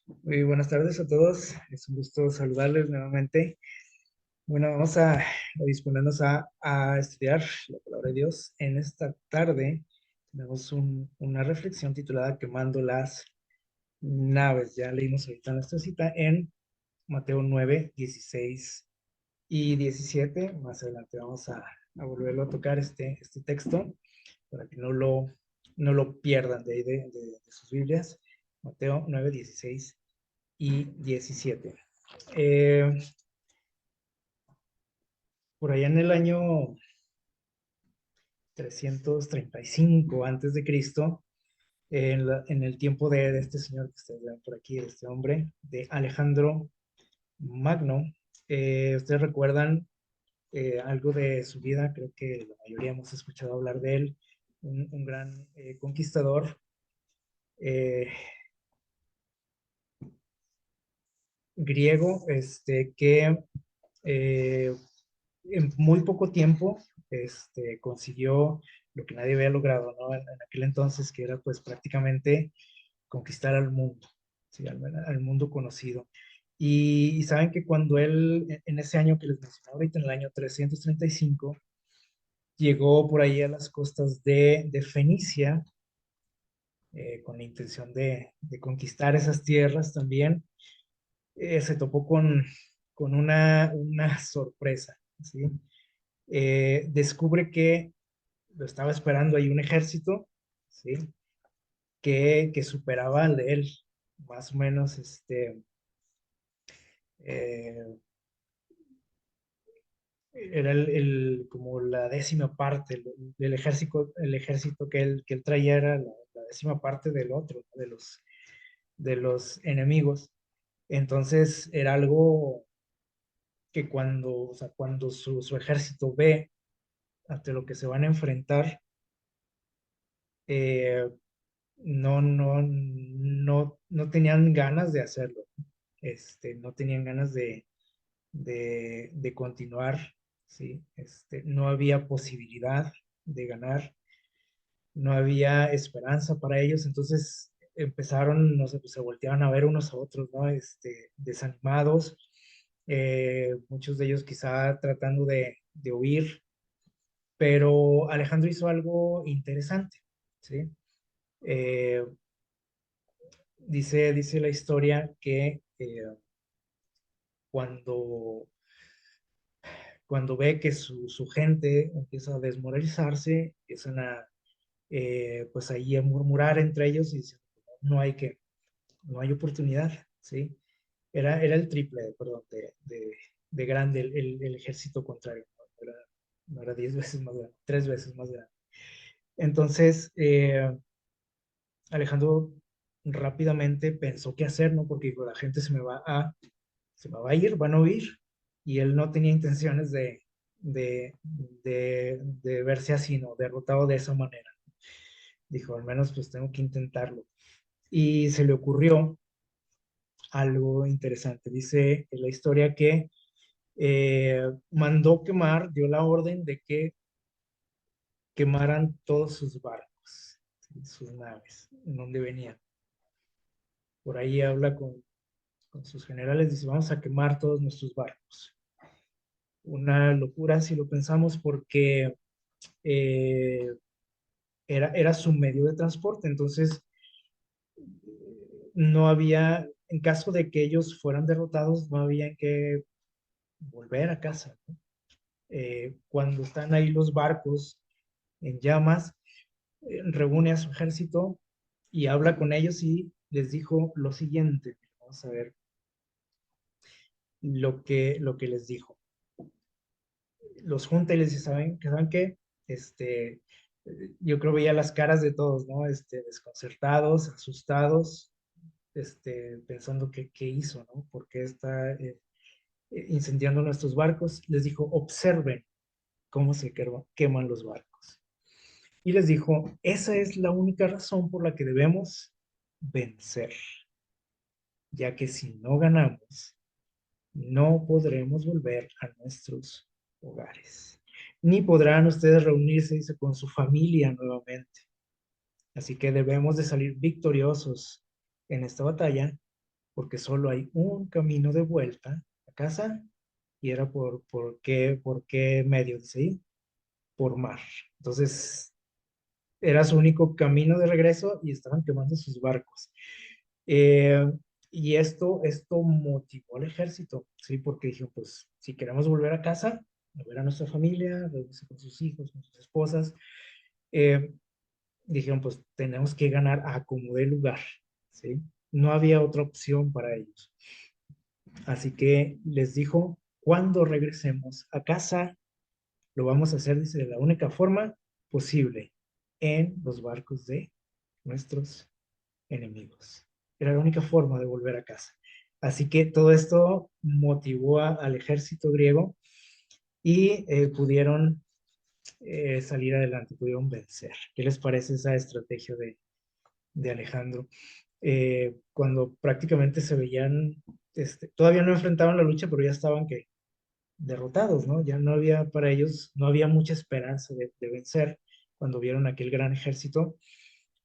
Muy buenas tardes a todos. Es un gusto saludarles nuevamente. Bueno, vamos a disponernos a estudiar la palabra de Dios. En esta tarde tenemos una reflexión titulada Quemando las naves. Ya leímos ahorita nuestra cita en Mateo 9, 16 y 17. Más adelante vamos a volverlo a tocar este texto para que no lo pierdan de ahí de sus Biblias. Mateo 9, 16 y 17. Eh, por allá en el año 335 antes de Cristo, en el tiempo de este señor que ustedes ven por aquí, de este hombre, de Alejandro Magno, ustedes recuerdan algo de su vida, creo que la mayoría hemos escuchado hablar de él, un gran conquistador eh, griego, que eh, en muy poco tiempo consiguió lo que nadie había logrado, ¿no? En aquel entonces, que era pues prácticamente conquistar al mundo, ¿sí? Al mundo conocido. Y saben que cuando él, en ese año que les mencioné ahorita, en el año 335, llegó por ahí a las costas de Fenicia, con la intención de conquistar esas tierras también, se topó con una sorpresa, ¿sí? Descubre que lo estaba esperando ahí un ejército, ¿sí? Que superaba al de él, más o menos, eh, era como la décima parte del ejército, el ejército que él traía era la décima parte del otro, ¿no? de los enemigos. Entonces era algo que cuando, o sea, cuando su ejército ve ante lo que se van a enfrentar, eh, no tenían ganas de hacerlo, no tenían ganas de continuar, ¿sí? No había posibilidad de ganar, no había esperanza para ellos, entonces empezaron, no sé, pues se volteaban a ver unos a otros, ¿no? Desanimados, muchos de ellos quizá tratando de huir, pero Alejandro hizo algo interesante, ¿sí? Eh, dice la historia que cuando, cuando ve que su gente empieza a desmoralizarse, empiezan pues ahí a murmurar entre ellos y dicen, no hay oportunidad, ¿sí? Era el triple, perdón, de grande el ejército contrario, no era 10 veces más grande, 3 veces más grande. Entonces, Alejandro rápidamente pensó qué hacer, ¿no? Porque dijo, la gente se me va a ir, van a huir, y él no tenía intenciones de verse así, ¿no? Derrotado de esa manera. Dijo, al menos pues tengo que intentarlo. Y se le ocurrió algo interesante. Dice en la historia que mandó quemar, dio la orden de que quemaran todos sus barcos, ¿sí? Sus naves, en donde venían. Por ahí habla con sus generales, dice, vamos a quemar todos nuestros barcos. Una locura si lo pensamos porque eh, era su medio de transporte, entonces no había, en caso de que ellos fueran derrotados, no había que volver a casa, ¿no? Cuando están ahí los barcos en llamas, reúne a su ejército y habla con ellos y les dijo lo siguiente. Vamos a ver lo que les dijo. Los junta y les dice, ¿saben qué? Este, yo creo veía las caras de todos, ¿no? Desconcertados, asustados, pensando qué hizo, ¿no? ¿Por qué está incendiando nuestros barcos? Les dijo, observen cómo se queman los barcos. Y les dijo, esa es la única razón por la que debemos vencer, ya que si no ganamos, no podremos volver a nuestros hogares, ni podrán ustedes reunirse, dice, con su familia nuevamente. Así que debemos de salir victoriosos en esta batalla porque solo hay un camino de vuelta a casa y era por qué medio, dice ahí, por mar. Entonces, era su único camino de regreso y estaban quemando sus barcos. Eh, y esto motivó al ejército, ¿sí? Porque dijeron, pues, si queremos volver a casa, a ver a nuestra familia, reunirse con sus hijos, con sus esposas, eh, dijeron, pues, tenemos que ganar a como dé lugar, ¿sí? No había otra opción para ellos. Así que les dijo, cuando regresemos a casa, lo vamos a hacer, dice, de la única forma posible, en los barcos de nuestros enemigos. Era la única forma de volver a casa. Así que todo esto motivó al ejército griego y pudieron salir adelante, pudieron vencer. ¿Qué les parece esa estrategia de Alejandro? Cuando prácticamente se veían, todavía no enfrentaban la lucha, pero ya estaban que derrotados, ¿no? Ya no había para ellos, no había mucha esperanza de vencer cuando vieron aquel gran ejército,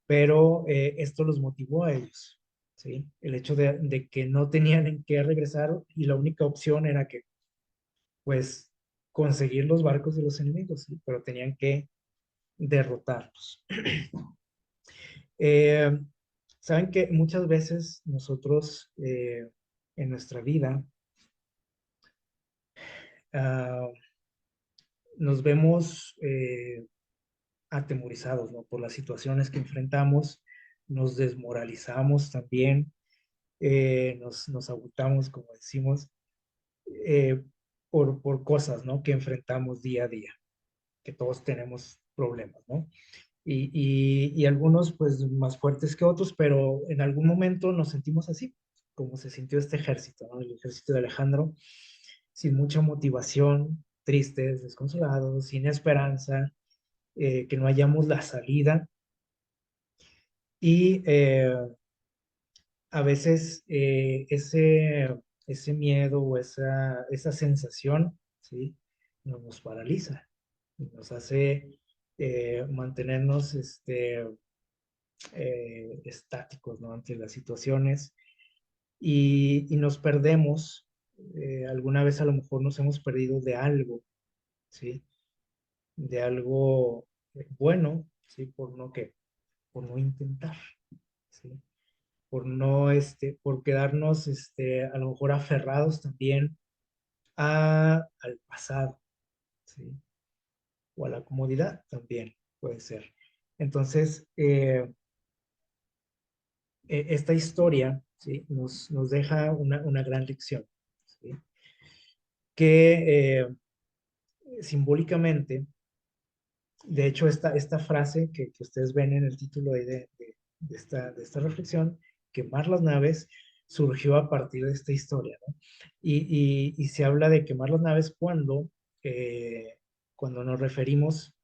pero esto los motivó a ellos, ¿sí? El hecho de que no tenían en qué regresar y la única opción era que, pues, conseguir los barcos de los enemigos, ¿sí? Pero tenían que derrotarlos. Eh, Saben que muchas veces nosotros en nuestra vida uh, nos vemos atemorizados, ¿no? Por las situaciones que enfrentamos, nos desmoralizamos también, nos agotamos, como decimos, eh, por cosas, ¿no? Que enfrentamos día a día, que todos tenemos problemas, ¿no? Y algunos pues más fuertes que otros, pero en algún momento nos sentimos así, como se sintió este ejército, ¿no? El ejército de Alejandro, sin mucha motivación, tristes, desconsolados, sin esperanza, que no hayamos la salida. Y a veces ese miedo o esa sensación, ¿sí? Nos paraliza, nos hace mantenernos estáticos, ¿no? Ante las situaciones y nos perdemos. Alguna vez a lo mejor nos hemos perdido de algo, ¿sí? De algo bueno, ¿sí? Por no intentar, ¿sí? Por no, por quedarnos, a lo mejor aferrados también al pasado, ¿sí? O a la comodidad también puede ser. Entonces, esta historia, ¿sí? Nos deja una gran lección, ¿sí? Que simbólicamente, de hecho, esta frase que ustedes ven en el título ahí de esta reflexión, quemar las naves, surgió a partir de esta historia, ¿no? Y se habla de quemar las naves eh, cuando nos referimos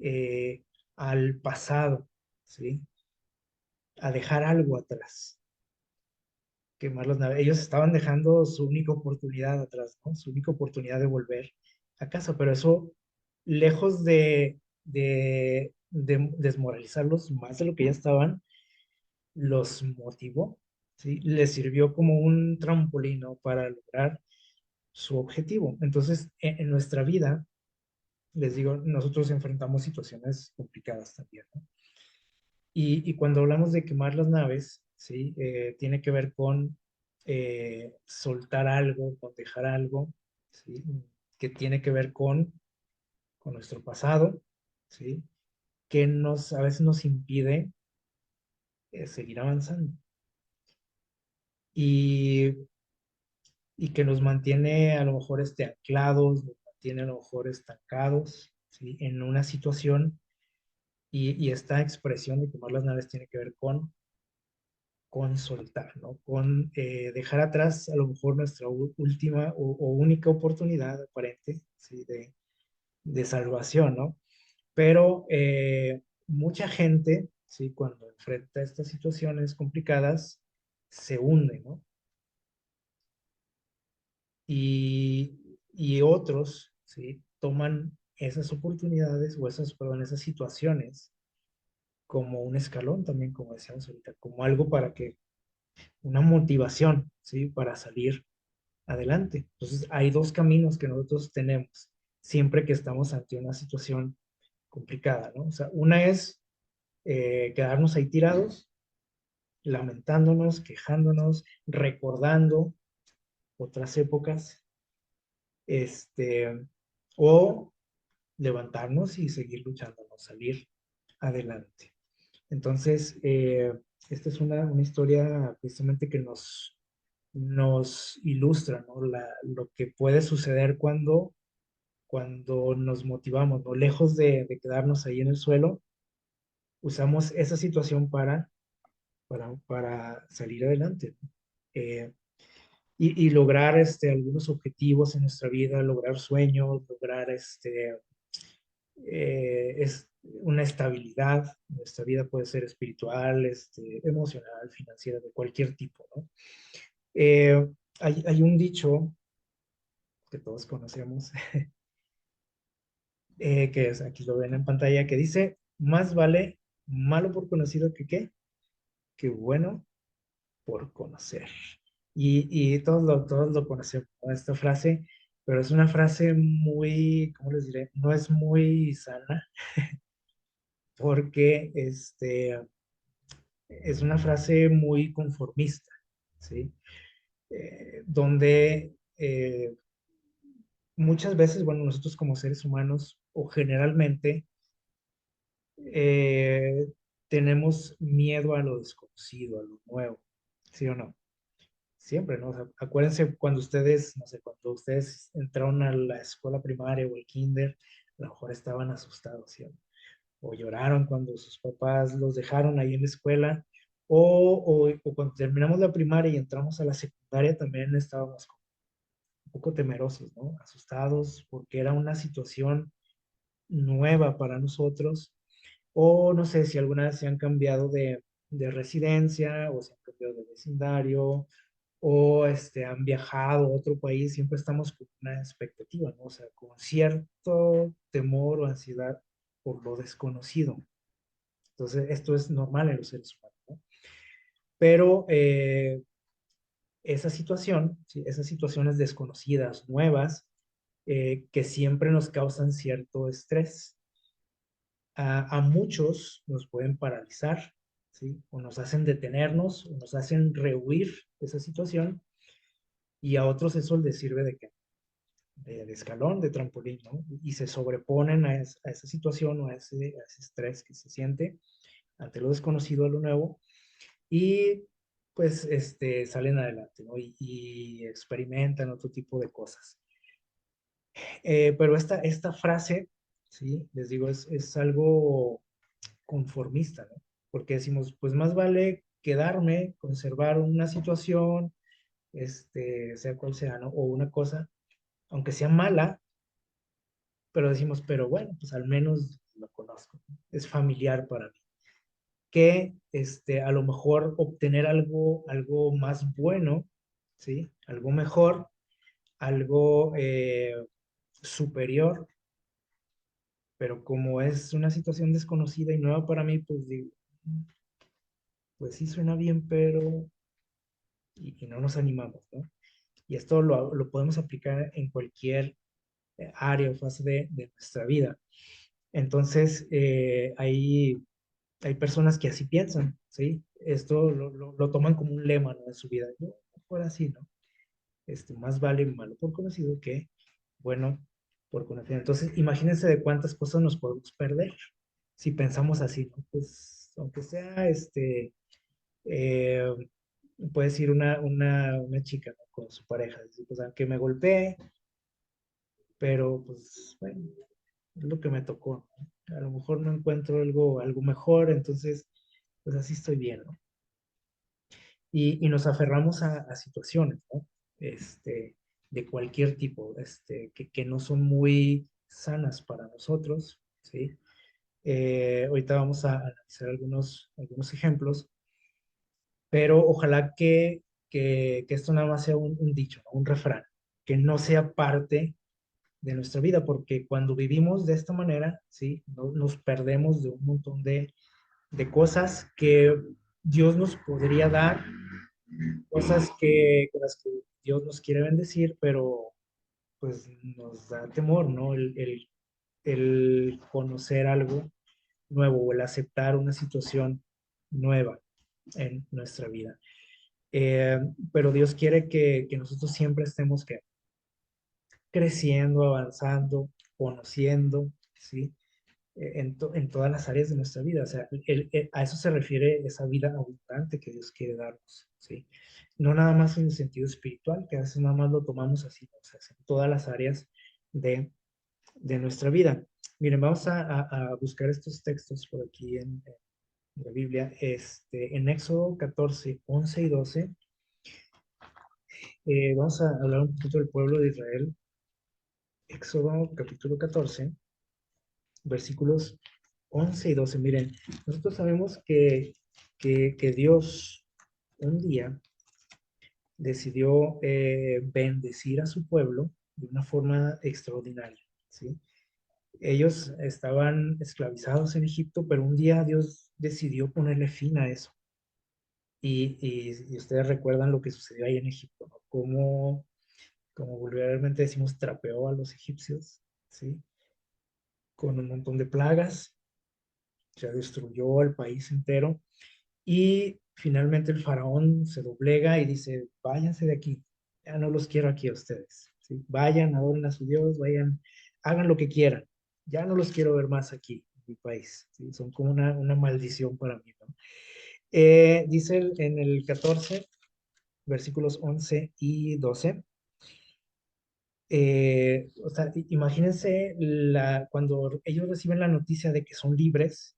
eh, al pasado, ¿sí? A dejar algo atrás, quemar las naves. Ellos estaban dejando su única oportunidad atrás, ¿no? Su única oportunidad de volver a casa, pero eso, lejos de desmoralizarlos más de lo que ya estaban, los motivó, ¿sí? Les sirvió como un trampolín, ¿no? Para lograr su objetivo. Entonces, en nuestra vida, les digo, nosotros enfrentamos situaciones complicadas también, ¿no? Y cuando hablamos de quemar las naves, ¿sí? Tiene que ver con soltar algo, con dejar algo, ¿sí? Que tiene que ver con nuestro pasado, ¿sí? Que a veces nos impide seguir avanzando y, y que nos mantiene a lo mejor anclados, nos mantiene a lo mejor estancados, ¿sí? En una situación y esta expresión de quemar las naves tiene que ver con soltar, ¿no? Con dejar atrás a lo mejor nuestra última o única oportunidad aparente, ¿sí? De salvación, ¿no? Pero mucha gente, ¿sí? Cuando enfrenta estas situaciones complicadas, se hunde, ¿no? Y otros, ¿sí? Toman esas oportunidades o perdón, esas situaciones como un escalón también, como decíamos ahorita, como algo para que una motivación, ¿sí? Para salir adelante. Entonces, hay dos caminos que nosotros tenemos siempre que estamos ante una situación complicada, ¿no? O sea, una es quedarnos ahí tirados, lamentándonos, quejándonos, recordando otras épocas, este, o levantarnos y seguir luchando, ¿no? Salir adelante. Entonces, esta es una historia precisamente que nos ilustra, ¿no? Lo que puede suceder cuando nos motivamos, ¿no? Lejos de quedarnos ahí en el suelo, usamos esa situación para salir adelante, ¿no? Y lograr algunos objetivos en nuestra vida, lograr sueños, lograr es una estabilidad. Nuestra vida puede ser espiritual, emocional, financiera, de cualquier tipo, ¿no? Eh, hay un dicho que todos conocemos, que es, aquí lo ven en pantalla, que dice, más vale malo por conocido que qué, que bueno por conocer. Y todos lo conocemos, ¿no? Esta frase, pero es una frase muy, ¿cómo les diré? No es muy sana, porque es una frase muy conformista, ¿sí? Donde muchas veces, bueno, nosotros como seres humanos, o generalmente, eh, tenemos miedo a lo desconocido, a lo nuevo, ¿sí o no? Siempre, ¿no? O sea, acuérdense cuando ustedes, no sé, cuando ustedes entraron a la escuela primaria o el kinder, a lo mejor estaban asustados, ¿sí? O lloraron cuando sus papás los dejaron ahí en la escuela, o cuando terminamos la primaria y entramos a la secundaria, también estábamos como un poco temerosos, ¿no? Asustados porque era una situación nueva para nosotros, o no sé si alguna vez se han cambiado de residencia o se han cambiado de vecindario o han viajado a otro país, siempre estamos con una expectativa, ¿no? O sea, con cierto temor o ansiedad por lo desconocido. Entonces, esto es normal en los seres humanos, ¿no? Pero esa situación, ¿sí? Esas situaciones desconocidas, nuevas, que siempre nos causan cierto estrés. A muchos nos pueden paralizar, ¿sí? O nos hacen detenernos, o nos hacen rehuir esa situación, y a otros eso les sirve de escalón, de trampolín, ¿no? Y se sobreponen a esa situación o a ese estrés que se siente ante lo desconocido, a lo nuevo, y pues salen adelante, ¿no? Y experimentan otro tipo de cosas. Pero esta frase, ¿sí? Les digo, es algo conformista, ¿no? Porque decimos, pues más vale quedarme, conservar una situación, sea cual sea, ¿no? O una cosa, aunque sea mala, pero decimos, pero bueno, pues al menos lo conozco, ¿no? Es familiar para mí. Que a lo mejor obtener algo más bueno, ¿sí? Algo mejor, algo superior, pero como es una situación desconocida y nueva para mí, pues digo, pues sí suena bien, pero y no nos animamos, ¿no? Y esto lo podemos aplicar en cualquier área o fase de nuestra vida. Entonces, hay personas que así piensan, ¿sí? Esto lo toman como un lema, ¿no? De su vida. Yo, fuera así, ¿no? Más vale malo por conocido que bueno por conocer. Entonces, imagínense de cuántas cosas nos podemos perder si pensamos así, ¿no? Pues, aunque sea, eh, puedes ir una chica, ¿no? Con su pareja, dice, pues aunque me golpee, pero pues, bueno, es lo que me tocó, ¿no? A lo mejor no encuentro algo mejor, entonces, pues así estoy bien, ¿no? Y nos aferramos a situaciones, ¿no? De cualquier tipo, que no son muy sanas para nosotros, ¿sí? Ahorita vamos a analizar algunos ejemplos, pero ojalá que esto nada más sea un dicho, ¿no? Un refrán, que no sea parte de nuestra vida, porque cuando vivimos de esta manera, ¿sí? Nos perdemos de un montón de cosas que Dios nos podría dar, cosas con las que Dios nos quiere bendecir, pero pues nos da temor, ¿no? El conocer algo nuevo o el aceptar una situación nueva en nuestra vida. Eh, pero Dios quiere que nosotros siempre estemos creciendo, avanzando, conociendo, ¿sí? En todas las áreas de nuestra vida. O sea, a eso se refiere esa vida abundante que Dios quiere darnos, ¿sí? No nada más en el sentido espiritual, que a veces nada más lo tomamos así, ¿no? O sea, en todas las áreas de, de nuestra vida. Miren, vamos a buscar estos textos por aquí en la Biblia. En Éxodo 14, 11 y 12, vamos a hablar un poquito del pueblo de Israel. Éxodo capítulo 14, versículos 11 y 12. Miren, nosotros sabemos que Dios un día decidió bendecir a su pueblo de una forma extraordinaria, ¿sí? Ellos estaban esclavizados en Egipto, pero un día Dios decidió ponerle fin a eso. Y ustedes recuerdan lo que sucedió ahí en Egipto, ¿no? Como vulgarmente decimos, trapeó a los egipcios, ¿sí? Con un montón de plagas, ya destruyó al país entero. Y finalmente el faraón se doblega y dice, váyanse de aquí, ya no los quiero aquí a ustedes, ¿sí? Vayan, adoren a su Dios, vayan, hagan lo que quieran, ya no los quiero ver más aquí en mi país, ¿sí? Son como una maldición para mí, ¿no? Dice en el 14, versículos 11 y 12, o sea, imagínense cuando ellos reciben la noticia de que son libres,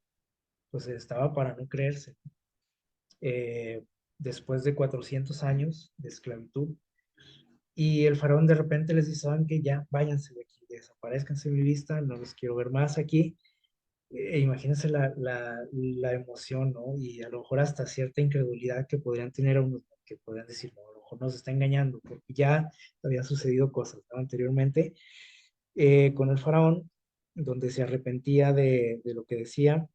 pues estaba para no creerse. eh, Después de 400 años de esclavitud. Y el faraón de repente les dice, saben que ya váyanse de aquí, desaparezcanse de mi vista, no los quiero ver más aquí. Imagínense la emoción, ¿no? Y a lo mejor hasta cierta incredulidad que podrían tener unos, que podrían decir, no, a lo mejor nos está engañando, porque ya había sucedido cosas, ¿no? Anteriormente con el faraón, donde se arrepentía de lo que decía.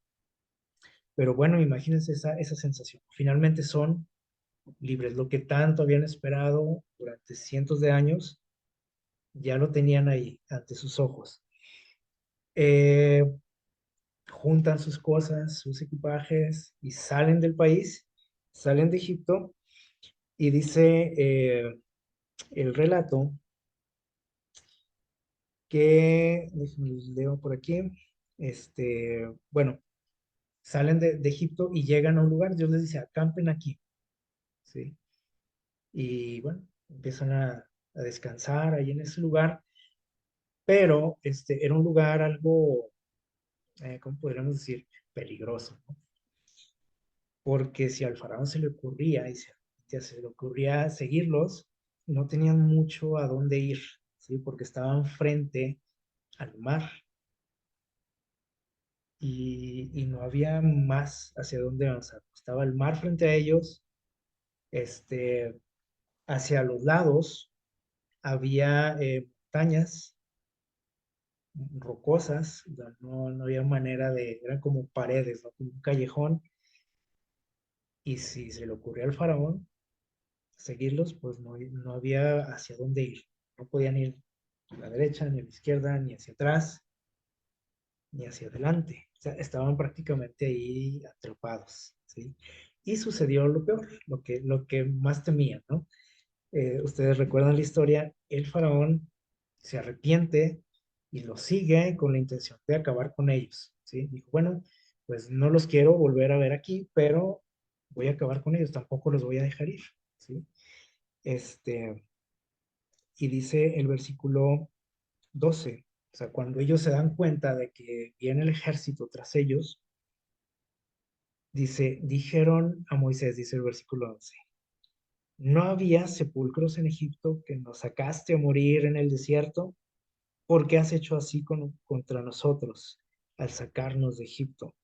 Pero bueno, imagínense esa sensación. Finalmente son libres. Lo que tanto habían esperado durante cientos de años, ya lo tenían ahí, ante sus ojos. Eh, Juntan sus cosas, sus equipajes y salen del país, salen de Egipto y dice el relato que, déjenme leo por aquí, bueno, salen de Egipto y llegan a un lugar, Dios les dice, acampen aquí, ¿sí? Y bueno, empiezan a descansar ahí en ese lugar, pero era un lugar algo, ¿cómo podríamos decir? Peligroso, ¿no? Porque si al faraón se le ocurría, ya se le ocurría seguirlos, no tenían mucho a dónde ir, ¿sí? Porque estaban frente al mar y no había más hacia dónde avanzar. Estaba el mar frente a ellos, este, hacia los lados había montañas rocosas, no había manera eran como paredes, ¿no? Como un callejón, y si se le ocurría al faraón seguirlos, pues no había hacia dónde ir, no podían ir a la derecha, ni a la izquierda, ni hacia atrás, ni hacia adelante, o sea, estaban prácticamente ahí atrapados, ¿sí? Y sucedió lo peor, lo que más temían, ¿no? Ustedes recuerdan la historia, el faraón se arrepiente y los sigue con la intención de acabar con ellos, ¿sí? Dijo, bueno, pues no los quiero volver a ver aquí, pero voy a acabar con ellos, tampoco los voy a dejar ir, ¿sí? Este, y dice el versículo 12, o sea, cuando ellos se dan cuenta de que viene el ejército tras ellos, dijeron a Moisés, dice el versículo 11, ¿no había sepulcros en Egipto que nos sacaste a morir en el desierto? ¿Por qué has hecho así contra nosotros al sacarnos de Egipto?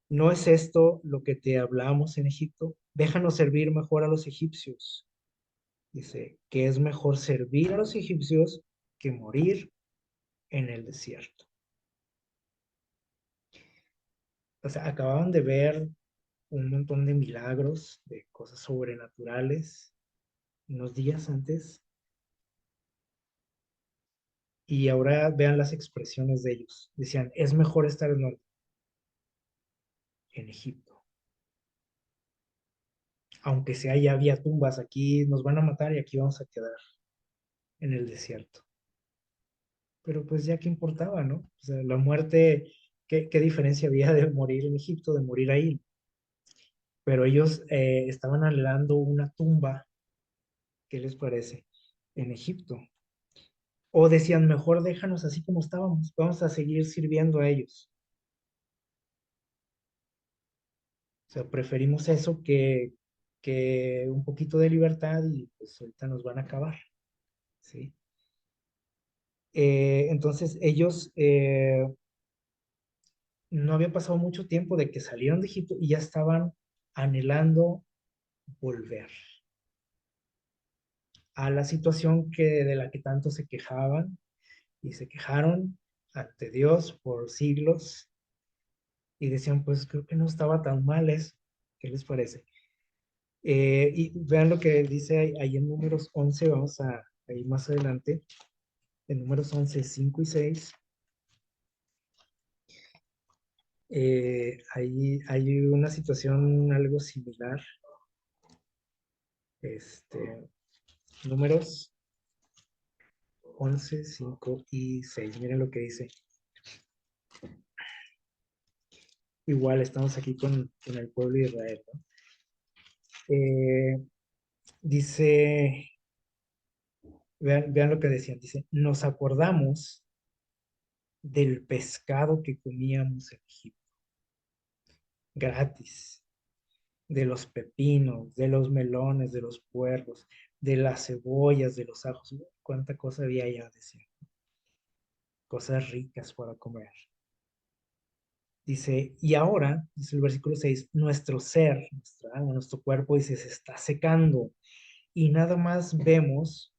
¿No es esto lo que te hablamos en Egipto? Déjanos servir mejor a los egipcios. Dice que es mejor servir a los egipcios que morir en el desierto. O sea, acababan de ver un montón de milagros, de cosas sobrenaturales, unos días antes, y ahora vean las expresiones de ellos. Decían, es mejor estar en Egipto, aunque sea ya había tumbas, aquí nos van a matar y aquí vamos a quedar en el desierto. Pero pues ya qué importaba, ¿no? O sea, la muerte, qué diferencia había de morir en Egipto, de morir ahí? Pero ellos estaban anhelando una tumba, ¿qué les parece? En Egipto. O decían, mejor déjanos así como estábamos, vamos a seguir sirviendo a ellos. O sea, preferimos eso que un poquito de libertad y pues ahorita nos van a acabar, ¿sí? Entonces ellos no había pasado mucho tiempo de que salieron de Egipto y ya estaban anhelando volver a la situación de la que tanto se quejaban y se quejaron ante Dios por siglos y decían, pues creo que no estaba tan mal eso. ¿Qué les parece? Y vean lo que dice ahí en números 11, vamos a ir más adelante, en números 11 5 y 6, ahí hay una situación algo similar. Números 11 5 y 6, miren lo que dice. Igual estamos aquí con el pueblo de Israel, ¿no? Dice, vean lo que decían, dice, nos acordamos del pescado que comíamos en Egipto, gratis, de los pepinos, de los melones, de los puerros, de las cebollas, de los ajos, cuánta cosa había allá, decía, cosas ricas para comer. Dice, y ahora, dice el versículo 6, nuestro ser, nuestra alma, nuestro cuerpo, dice, se está secando y nada más vemos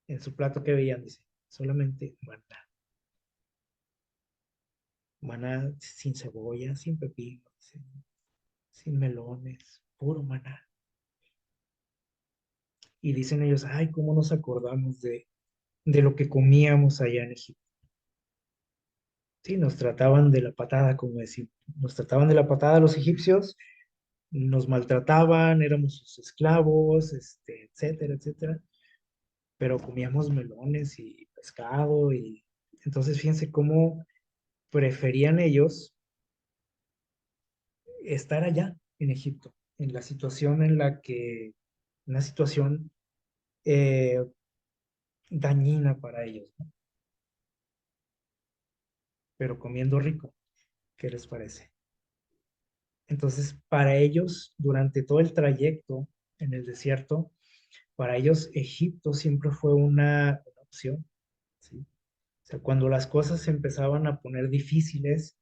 en su plato que veían, dice, solamente maná. Maná sin cebolla, sin pepino, sin melones, puro maná. Y dicen ellos, ay, ¿cómo nos acordamos de lo que comíamos allá en Egipto? Sí, nos trataban de la patada, como decimos. Nos trataban de la patada los egipcios, nos maltrataban, éramos sus esclavos, etcétera, etcétera. Pero comíamos melones y pescado y entonces fíjense cómo preferían ellos estar allá en Egipto, en la situación en la que, una situación eh, dañina para ellos, ¿no? Pero comiendo rico, ¿qué les parece? Entonces, para ellos, durante todo el trayecto en el desierto, para ellos Egipto siempre fue una opción, ¿sí? O sea, cuando las cosas se empezaban a poner difíciles,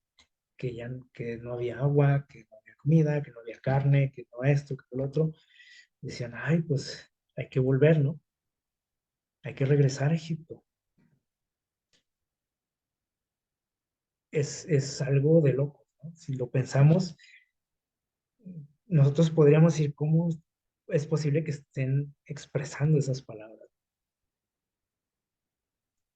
que no había agua, que no había comida, que no había carne, que no esto, que lo otro, decían, ay, pues hay que volver, ¿no? Hay que regresar a Egipto. Es algo de loco, ¿no? Si lo pensamos, nosotros podríamos decir, ¿cómo es posible que estén expresando esas palabras?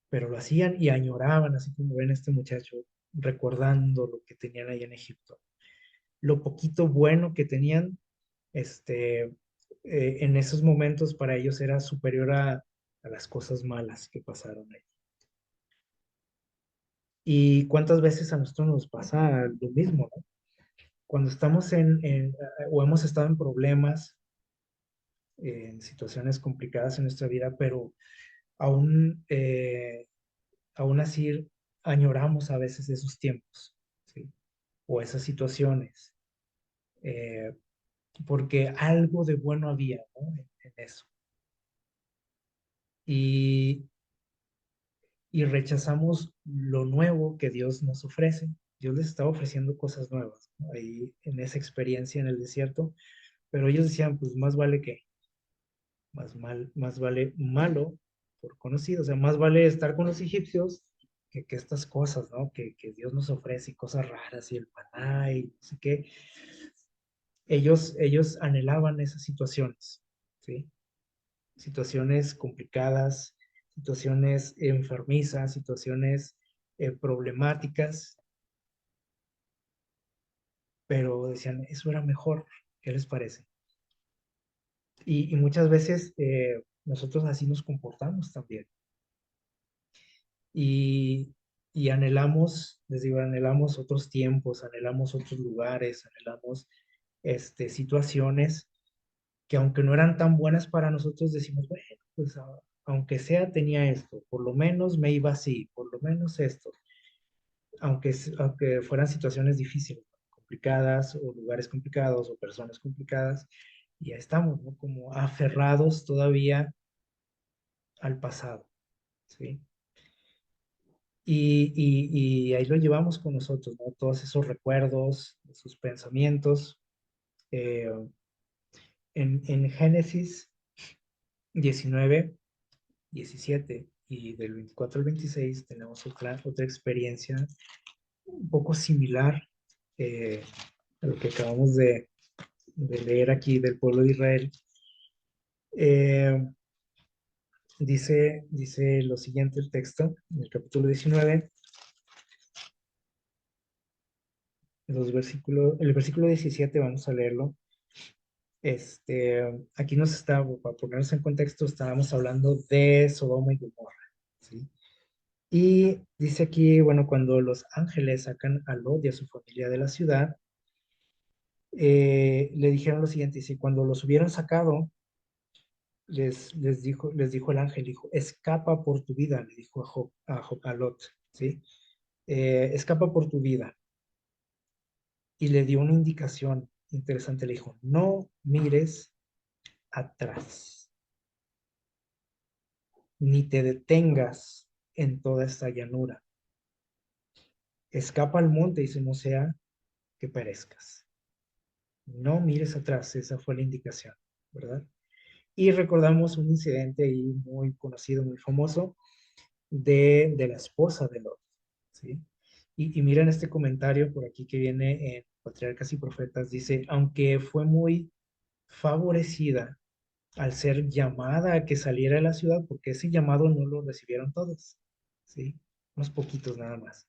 Pero lo hacían y añoraban, así como ven este muchacho, recordando lo que tenían ahí en Egipto. Lo poquito bueno que tenían, en esos momentos para ellos era superior a las cosas malas que pasaron ahí. ¿Y cuántas veces a nosotros nos pasa lo mismo, ¿no? Cuando estamos o hemos estado en problemas, en situaciones complicadas en nuestra vida, pero aún, aún así añoramos a veces esos tiempos, ¿sí? O esas situaciones, eh, porque algo de bueno había, ¿no? En eso. Y, y rechazamos lo nuevo que Dios nos ofrece. Dios les estaba ofreciendo cosas nuevas, ¿no? Ahí en esa experiencia en el desierto, pero ellos decían, pues más vale que, más vale malo por conocido, o sea, más vale estar con los egipcios que estas cosas, ¿no? Que Dios nos ofrece, cosas raras y el maná y no sé qué. Ellos anhelaban esas situaciones, ¿sí? Situaciones complicadas, situaciones enfermizas, situaciones problemáticas, pero decían, eso era mejor, ¿qué les parece? Y muchas veces nosotros así nos comportamos también. Y, y anhelamos, les digo, anhelamos otros tiempos, anhelamos otros lugares, anhelamos situaciones que aunque no eran tan buenas para nosotros, decimos, bueno, pues aunque sea tenía esto, por lo menos me iba así, por lo menos esto, aunque fueran situaciones difíciles, complicadas, o lugares complicados, o personas complicadas, y ya estamos, ¿no? Como aferrados todavía al pasado, ¿sí? Y ahí lo llevamos con nosotros, ¿no? Todos esos recuerdos, esos pensamientos. Eh, en Génesis 19 17 y del 24 al 26 tenemos otra experiencia un poco similar a lo que acabamos de leer aquí del pueblo de Israel. Eh, dice lo siguiente el texto, en el capítulo 19, el versículo 17, vamos a leerlo. Aquí nos está, para ponernos en contexto, estábamos hablando de Sodoma y Gomorra, ¿sí? Y dice aquí, bueno, cuando los ángeles sacan a Lot y a su familia de la ciudad, le dijeron lo siguiente, dice, cuando los hubieran sacado, les dijo el ángel, dijo, escapa por tu vida, le dijo a Lot, ¿sí? Escapa por tu vida. Y le dio una indicación interesante, le dijo, no mires atrás, ni te detengas en toda esta llanura. Escapa al monte, dice, no sea que perezcas. No mires atrás, esa fue la indicación, ¿verdad? Y recordamos un incidente ahí muy conocido, muy famoso, de la esposa de Lot, ¿sí? Y miren este comentario por aquí que viene en Patriarcas y Profetas, dice, aunque fue muy favorecida al ser llamada a que saliera de la ciudad, porque ese llamado no lo recibieron todos, ¿sí? Unos poquitos nada más.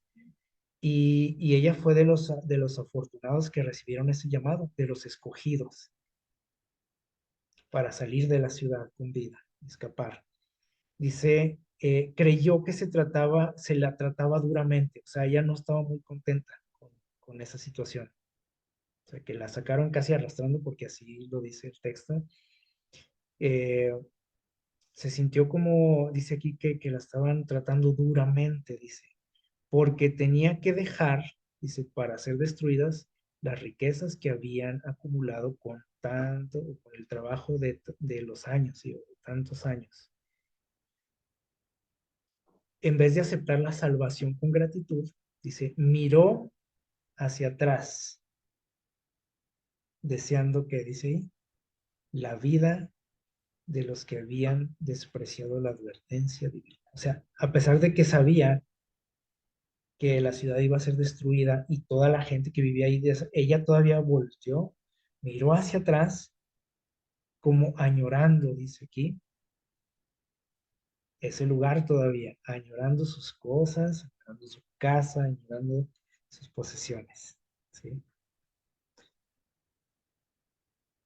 Y ella fue de los afortunados que recibieron ese llamado, de los escogidos para salir de la ciudad con vida, escapar. Dice, creyó que se la trataba duramente, o sea, ella no estaba muy contenta con esa situación. O sea, que la sacaron casi arrastrando, porque así lo dice el texto. Eh, Se sintió como, dice aquí, que la estaban tratando duramente, dice, porque tenía que dejar, dice, para ser destruidas las riquezas que habían acumulado con el trabajo de los años, ¿sí? Tantos años. En vez de aceptar la salvación con gratitud, dice, miró hacia atrás, deseando que, dice ahí, la vida de los que habían despreciado la advertencia divina. O sea, a pesar de que sabía que la ciudad iba a ser destruida y toda la gente que vivía ahí, ella todavía volteó, miró hacia atrás como añorando, dice aquí, ese lugar todavía, añorando sus cosas, añorando su casa, añorando sus posesiones, ¿sí?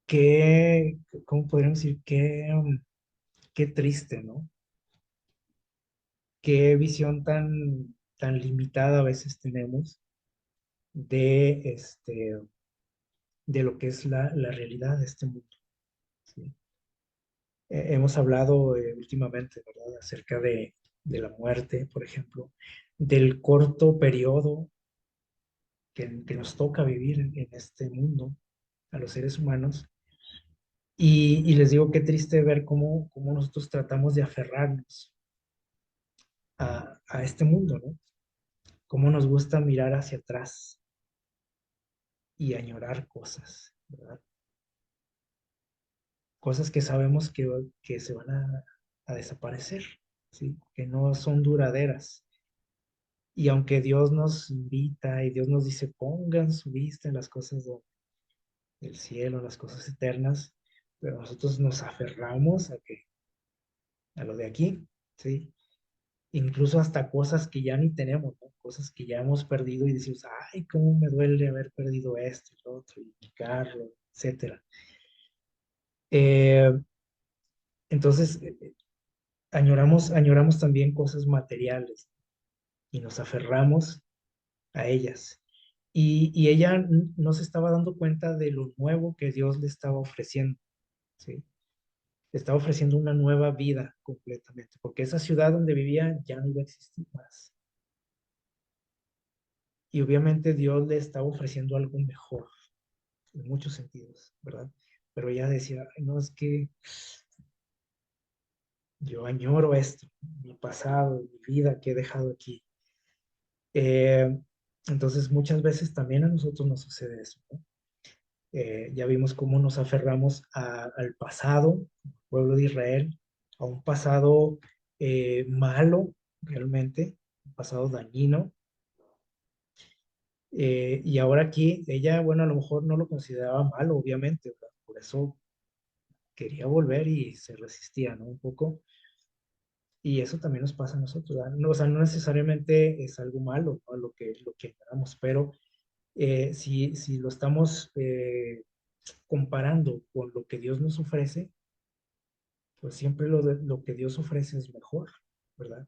Qué, ¿cómo podríamos decir? Qué triste, ¿no? Qué visión tan limitada a veces tenemos de, de lo que es la realidad de este mundo, ¿sí? Hemos hablado últimamente, ¿verdad? Acerca de la muerte, por ejemplo, del corto periodo que nos toca vivir en este mundo a los seres humanos. Y les digo, qué triste ver cómo nosotros tratamos de aferrarnos a este mundo, ¿no? Cómo nos gusta mirar hacia atrás y añorar cosas, ¿verdad? Cosas que sabemos que se van a desaparecer, ¿sí? Que no son duraderas. Y aunque Dios nos invita y Dios nos dice, pongan su vista en las cosas del cielo, las cosas eternas, pero nosotros nos aferramos a lo de aquí, ¿sí? Incluso hasta cosas que ya ni tenemos, ¿no? Cosas que ya hemos perdido y decimos, ay, cómo me duele haber perdido esto y lo otro, y mi carro, etcétera. Eh, entonces, añoramos también cosas materiales y nos aferramos a ellas. Y ella no se estaba dando cuenta de lo nuevo que Dios le estaba ofreciendo, ¿sí? Le estaba ofreciendo una nueva vida completamente, porque esa ciudad donde vivía ya no iba a existir más. Y obviamente Dios le estaba ofreciendo algo mejor, en muchos sentidos, ¿verdad? Pero ella decía, "Ay, no, es que yo añoro esto, mi pasado, mi vida que he dejado aquí". Eh, entonces, muchas veces también a nosotros nos sucede eso, ¿no? Ya vimos cómo nos aferramos al pasado, al pueblo de Israel, a un pasado malo, realmente, un pasado dañino. Y ahora aquí, ella, bueno, a lo mejor no lo consideraba malo, obviamente, ¿verdad? Por eso quería volver y se resistía, ¿no? Un poco. Y eso también nos pasa a nosotros, ¿verdad? No, o sea, no necesariamente es algo malo, ¿no? Lo que hagamos, pero si lo estamos comparando con lo que Dios nos ofrece, pues siempre lo que Dios ofrece es mejor, ¿verdad?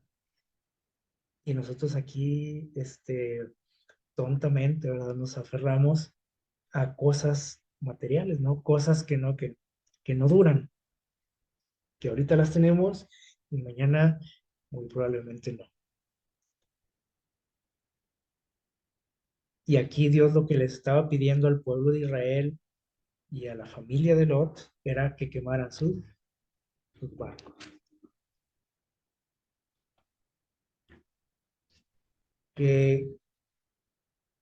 Y nosotros aquí, tontamente, ¿verdad? Nos aferramos a cosas materiales, ¿no? Cosas que no duran, que ahorita las tenemos y mañana muy probablemente no. Y aquí Dios lo que les estaba pidiendo al pueblo de Israel y a la familia de Lot era que quemaran sus barcos, que,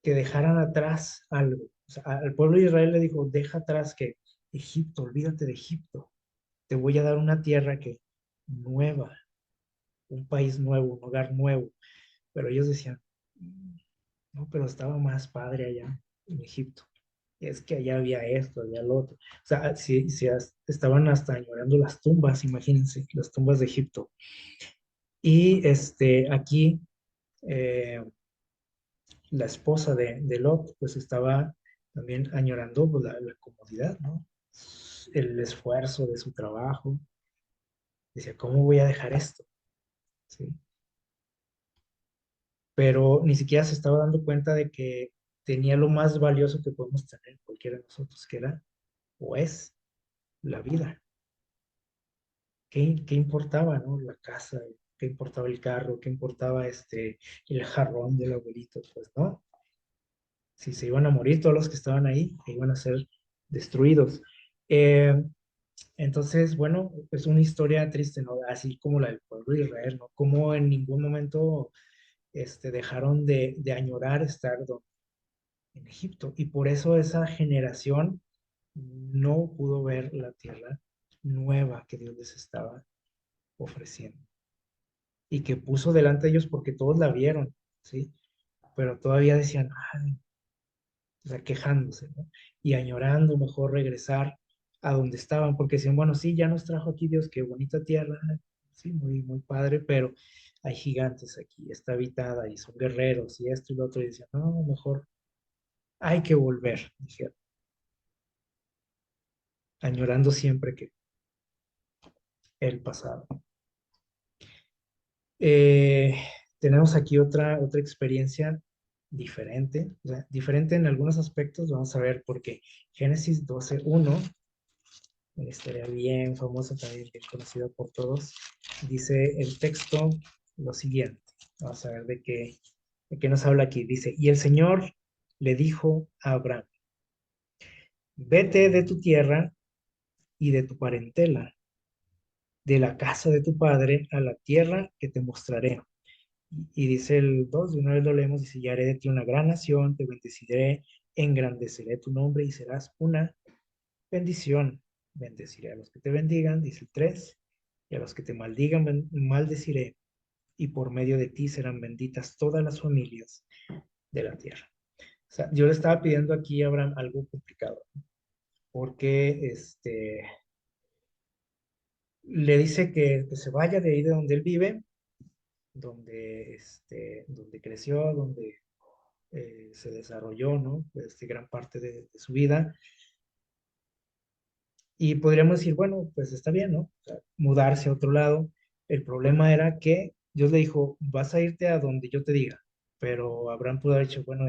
que dejaran atrás algo. O sea, al pueblo de Israel le dijo, deja atrás que Egipto, olvídate de Egipto, te voy a dar una tierra que nueva, un país nuevo, un hogar nuevo. Pero ellos decían, no, pero estaba más padre allá en Egipto. Es que allá había esto, había lo otro. O sea, estaban hasta añorando las tumbas, imagínense, las tumbas de Egipto. Y aquí eh, la esposa de Lot, pues estaba también añorando pues, la comodidad, ¿no? El esfuerzo de su trabajo. Decía, ¿cómo voy a dejar esto? ¿Sí? Pero ni siquiera se estaba dando cuenta de que tenía lo más valioso que podemos tener cualquiera de nosotros, que era o es la vida. ¿Qué importaba, no? La casa, qué importaba el carro, qué importaba el jarrón del abuelito, pues no. Si se iban a morir todos los que estaban ahí, iban a ser destruidos. Eh, entonces, bueno, es una historia triste, ¿no? Así como la del pueblo de Israel, ¿no? Como en ningún momento dejaron de añorar estar en Egipto. Y por eso esa generación no pudo ver la tierra nueva que Dios les estaba ofreciendo y que puso delante de ellos porque todos la vieron, ¿sí? Pero todavía decían, ay, o sea, quejándose, ¿no? Y añorando mejor regresar a donde estaban, porque decían, bueno, sí, ya nos trajo aquí Dios, qué bonita tierra, sí, muy, muy padre, pero hay gigantes aquí, está habitada y son guerreros y esto y lo otro, y decían, no, mejor hay que volver, dijeron, añorando siempre que el pasado. Eh, tenemos aquí otra experiencia diferente, o sea, diferente en algunos aspectos, vamos a ver por qué. Génesis 12:1, una historia bien famosa, también bien conocida por todos, dice el texto lo siguiente, vamos a ver de qué nos habla aquí. Dice, y el Señor le dijo a Abraham, vete de tu tierra y de tu parentela, de la casa de tu padre, a la tierra que te mostraré. Y dice el 2 de una vez lo leemos, dice, y haré de ti una gran nación, te bendeciré, engrandeceré tu nombre y serás una bendición. Bendeciré a los que te bendigan, dice el 3 y a los que te maldigan, maldeciré, y por medio de ti serán benditas todas las familias de la tierra. O sea, yo le estaba pidiendo aquí a Abraham algo complicado, porque le dice que se vaya de ahí de donde él vive, donde creció, donde se desarrolló, ¿no? Gran parte de su vida. Y podríamos decir, bueno, pues está bien, ¿no? O sea, mudarse a otro lado. El problema era que Dios le dijo, vas a irte a donde yo te diga. Pero Abraham pudo haber dicho, bueno,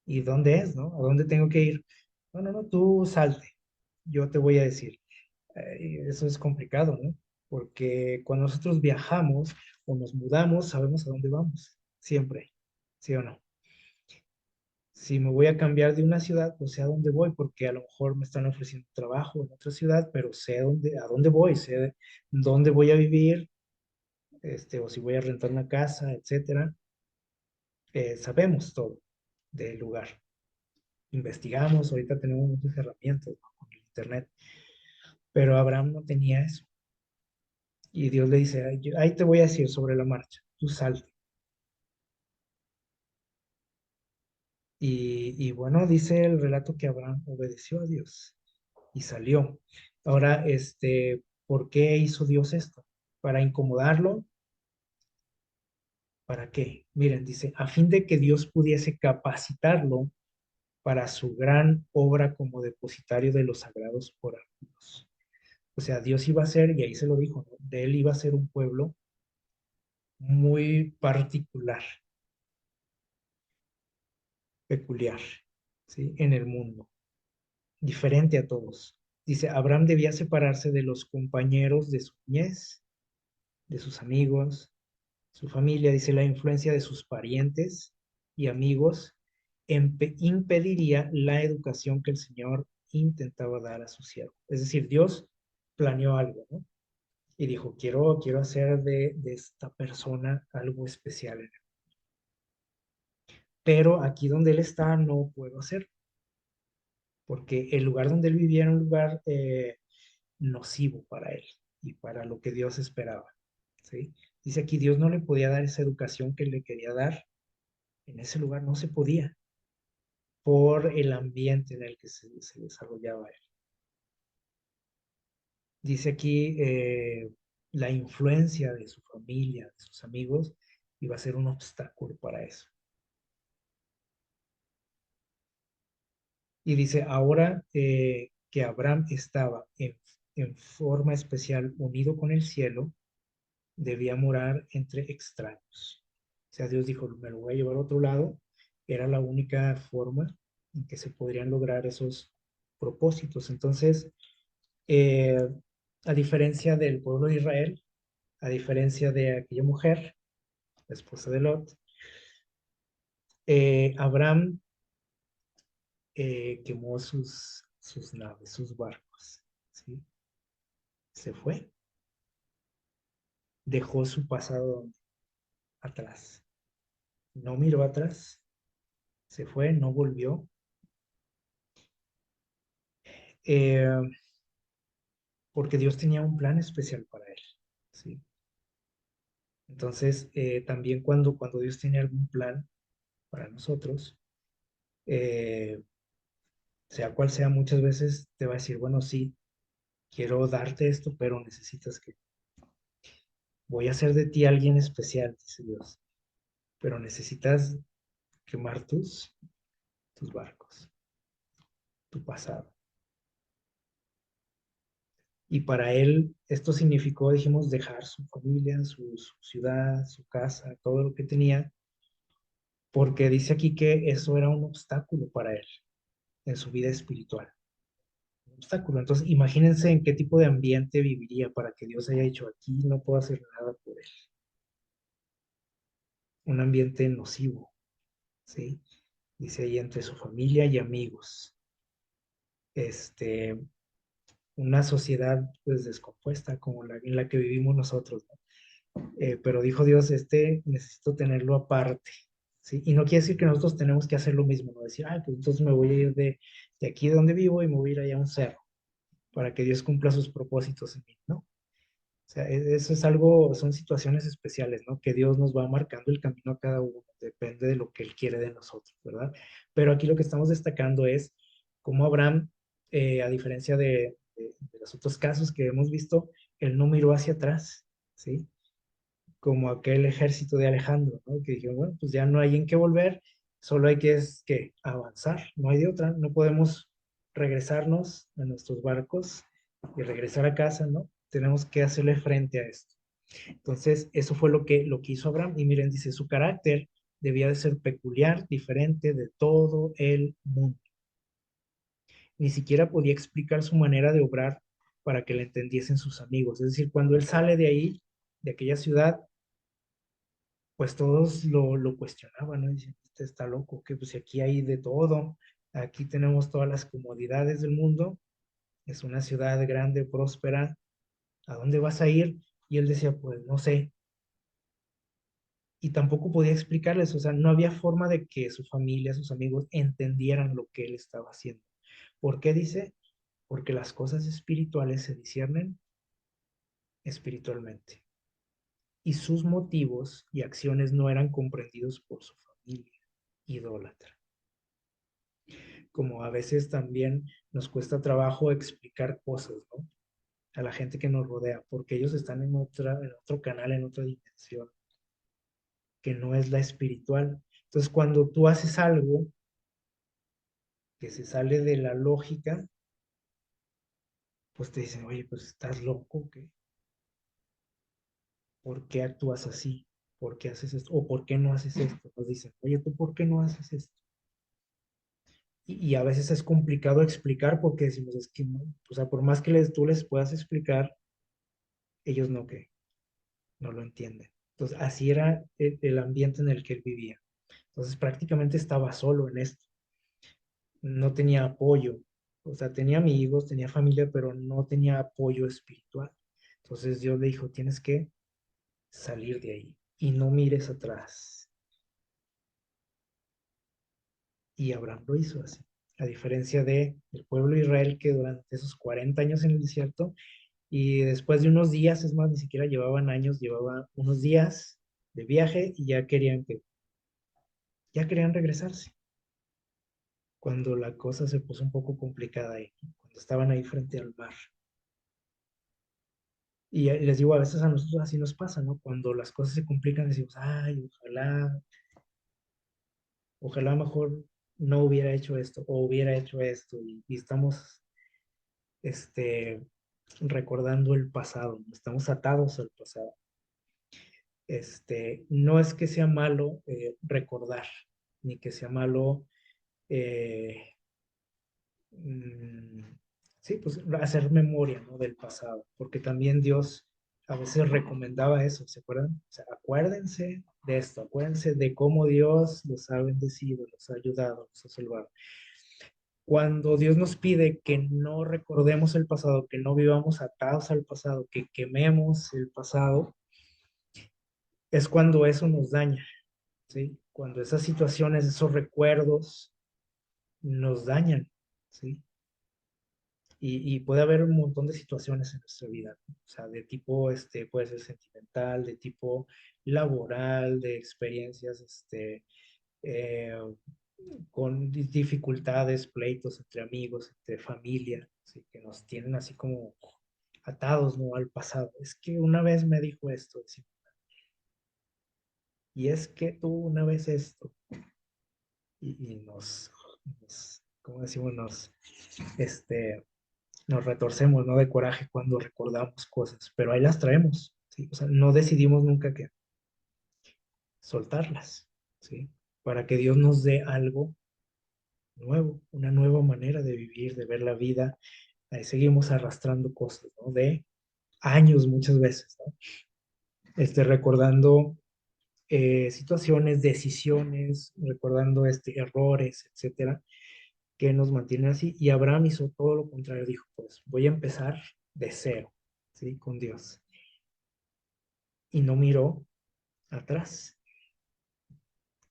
¿y dónde es, no? ¿A dónde tengo que ir? No, no, no, tú salte, yo te voy a decir. Eso es complicado, ¿no? Porque cuando nosotros viajamos o nos mudamos, sabemos a dónde vamos, siempre, ¿sí o no? Si me voy a cambiar de una ciudad, pues sé a dónde voy, porque a lo mejor me están ofreciendo trabajo en otra ciudad, pero sé a dónde voy, sé dónde voy a vivir, o si voy a rentar una casa, etcétera. Sabemos todo del lugar. Investigamos, ahorita tenemos muchas herramientas, ¿no? Con el internet, pero Abraham no tenía eso. Y Dios le dice, ahí te voy a decir sobre la marcha, tú salte. Y bueno, dice el relato que Abraham obedeció a Dios y salió. Ahora, ¿por qué hizo Dios esto? ¿Para incomodarlo? ¿Para qué? Miren, dice, a fin de que Dios pudiese capacitarlo para su gran obra como depositario de los sagrados oráculos. O sea, Dios iba a ser, y ahí se lo dijo, ¿no? De él iba a ser un pueblo muy particular, peculiar, ¿sí? En el mundo, diferente a todos. Dice, Abraham debía separarse de los compañeros de su niñez, de sus amigos, su familia. Dice, la influencia de sus parientes y amigos impediría la educación que el Señor intentaba dar a su siervo. Es decir, Dios planeó algo, ¿no? Y dijo, quiero hacer de esta persona algo especial en él. Pero aquí donde él está no puedo hacer, porque el lugar donde él vivía era un lugar nocivo para él y para lo que Dios esperaba, ¿sí? Dice aquí, Dios no le podía dar esa educación que le quería dar, en ese lugar no se podía, por el ambiente en el que se desarrollaba él. Dice aquí, la influencia de su familia, de sus amigos, iba a ser un obstáculo para eso. Y dice, ahora que Abraham estaba en forma especial unido con el cielo, debía morar entre extraños. O sea, Dios dijo, me lo voy a llevar a otro lado. Era la única forma en que se podrían lograr esos propósitos. Entonces, eh, a diferencia del pueblo de Israel, a diferencia de aquella mujer, la esposa de Lot, Abraham quemó sus naves, sus barcos, ¿sí? Se fue, dejó su pasado atrás, no miró atrás, se fue, no volvió. Eh, porque Dios tenía un plan especial para él, ¿sí? Entonces, también cuando Dios tiene algún plan para nosotros, eh, sea cual sea, muchas veces te va a decir, bueno, sí, quiero darte esto, pero necesitas que, voy a hacer de ti alguien especial, dice Dios, pero necesitas quemar tus barcos, tu pasado. Y para él esto significó, dijimos, dejar su familia, su ciudad, su casa, todo lo que tenía, porque dice aquí que eso era un obstáculo para él en su vida espiritual. Un obstáculo. Entonces, imagínense en qué tipo de ambiente viviría para que Dios haya dicho, aquí no puedo hacer nada por él. Un ambiente nocivo, ¿sí? Dice ahí entre su familia y amigos. Este, una sociedad pues descompuesta como la en la que vivimos nosotros, ¿no? Pero dijo Dios, necesito tenerlo aparte, ¿sí? Y no quiere decir que nosotros tenemos que hacer lo mismo, no decir, pues entonces me voy a ir de aquí donde vivo y me voy a ir allá a un cerro para que Dios cumpla sus propósitos en mí, ¿no? O sea, eso es algo, son situaciones especiales, ¿no? Que Dios nos va marcando el camino a cada uno, depende de lo que Él quiere de nosotros, ¿verdad? Pero aquí lo que estamos destacando es cómo Abraham a diferencia de los otros casos que hemos visto, él no miró hacia atrás, ¿sí? Como aquel ejército de Alejandro, ¿no? Que dijeron, bueno, pues ya no hay en qué volver, solo hay que avanzar, no hay de otra, no podemos regresarnos a nuestros barcos y regresar a casa, ¿no? Tenemos que hacerle frente a esto. Entonces, eso fue lo que hizo Abraham. Y miren, dice, su carácter debía de ser peculiar, diferente de todo el mundo. Ni siquiera podía explicar su manera de obrar para que le entendiesen sus amigos. Es decir, cuando él sale de ahí, de aquella ciudad, pues todos lo cuestionaban, ¿no? Dicen, este está loco, que pues aquí hay de todo, aquí tenemos todas las comodidades del mundo, es una ciudad grande, próspera, ¿a dónde vas a ir? Y él decía, pues no sé, y tampoco podía explicarles, o sea, no había forma de que su familia, sus amigos entendieran lo que él estaba haciendo. ¿Por qué dice? Porque las cosas espirituales se disciernen espiritualmente y sus motivos y acciones no eran comprendidos por su familia idólatra. Como a veces también nos cuesta trabajo explicar cosas, ¿no? A la gente que nos rodea, porque ellos están en otro canal, en otra dimensión, que no es la espiritual. Entonces, cuando tú haces algo que se sale de la lógica, pues te dicen, oye, pues estás loco, ¿qué? ¿Por qué actúas así? ¿Por qué haces esto? ¿O por qué no haces esto? Nos dicen, oye, ¿tú por qué no haces esto? Y a veces es complicado explicar porque decimos, es que no, o sea, por más que tú les puedas explicar, ellos no, que no lo entienden. Entonces, así era el ambiente en el que él vivía. Entonces, prácticamente estaba solo en esto. No tenía apoyo. O sea, tenía amigos, tenía familia, pero no tenía apoyo espiritual. Entonces, Dios le dijo, tienes que salir de ahí y no mires atrás. Y Abraham lo hizo así. A diferencia de el pueblo de Israel que durante esos 40 años en el desierto y después de unos días, es más, ni siquiera llevaban años, llevaban unos días de viaje y ya querían regresarse. Cuando la cosa se puso un poco complicada ahí, cuando estaban ahí frente al mar. Y les digo, a veces a nosotros así nos pasa, ¿no? Cuando las cosas se complican, decimos, ay, ojalá mejor no hubiera hecho esto o hubiera hecho esto. Y estamos, este, recordando el pasado, ¿no? Estamos atados al pasado. No es que sea malo recordar, ni que sea malo eh, mm, sí, pues hacer memoria, ¿no? Del pasado, porque también Dios a veces recomendaba eso, ¿se acuerdan? O sea, acuérdense de esto, acuérdense de cómo Dios los ha bendecido, los ha ayudado, los ha salvado. Cuando Dios nos pide que no recordemos el pasado, que no vivamos atados al pasado, que quememos el pasado, es cuando eso nos daña, ¿sí? Cuando esas situaciones, esos recuerdos nos dañan, ¿sí? Y puede haber un montón de situaciones en nuestra vida, ¿no? O sea, de tipo, puede ser sentimental, de tipo laboral, de experiencias, eh, con dificultades, pleitos entre amigos, entre familia, ¿sí? Que nos tienen así como atados, ¿no? Al pasado. Es que una vez me dijo esto, ¿sí? Y es que tú una vez esto, y ¿cómo decimos? Nos retorcemos, ¿no? De coraje cuando recordamos cosas, pero ahí las traemos, ¿sí? O sea, no decidimos nunca que soltarlas, ¿sí? Para que Dios nos dé algo nuevo, una nueva manera de vivir, de ver la vida. Ahí seguimos arrastrando cosas, ¿no? De años muchas veces, ¿no? Recordando situaciones, decisiones, recordando errores, etcétera, que nos mantienen así. Y Abraham hizo todo lo contrario, dijo, pues voy a empezar de cero, ¿sí? Con Dios. Y no miró atrás,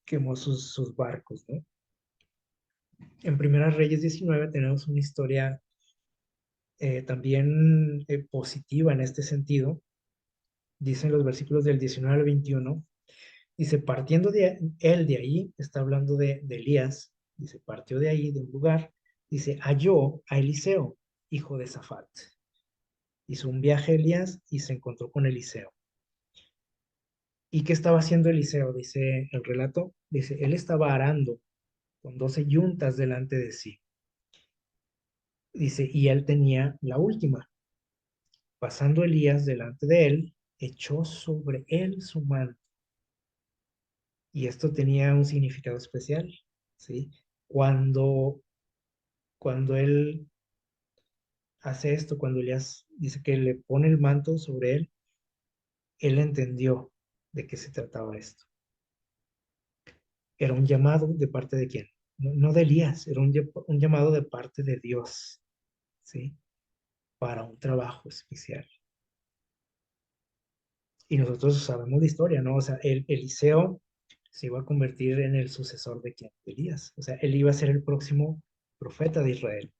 quemó sus barcos, ¿no? En Primera Reyes 19 tenemos una historia también positiva en este sentido. Dicen los versículos del 19 al 21, dice, partiendo de él de ahí, está hablando de Elías, dice, partió de ahí, de un lugar, Dice, halló a Eliseo, hijo de Safat. Hizo un viaje a Elías y se encontró con Eliseo. ¿Y qué estaba haciendo Eliseo? Dice el relato. Dice, él estaba arando con 12 yuntas delante de sí. Dice, y él tenía la última. Pasando Elías delante de él, echó sobre él su manto. Y esto tenía un significado especial, ¿sí? Cuando, cuando él hace esto, cuando Elías dice que le pone el manto sobre él entendió de qué se trataba esto. Era un llamado de parte de quién, no de Elías, era un llamado de parte de Dios, ¿sí? Para un trabajo especial. Y nosotros sabemos la historia, ¿no? O sea, Eliseo se iba a convertir en el sucesor de quién, de Elías. O sea, él iba a ser el próximo profeta de Israel.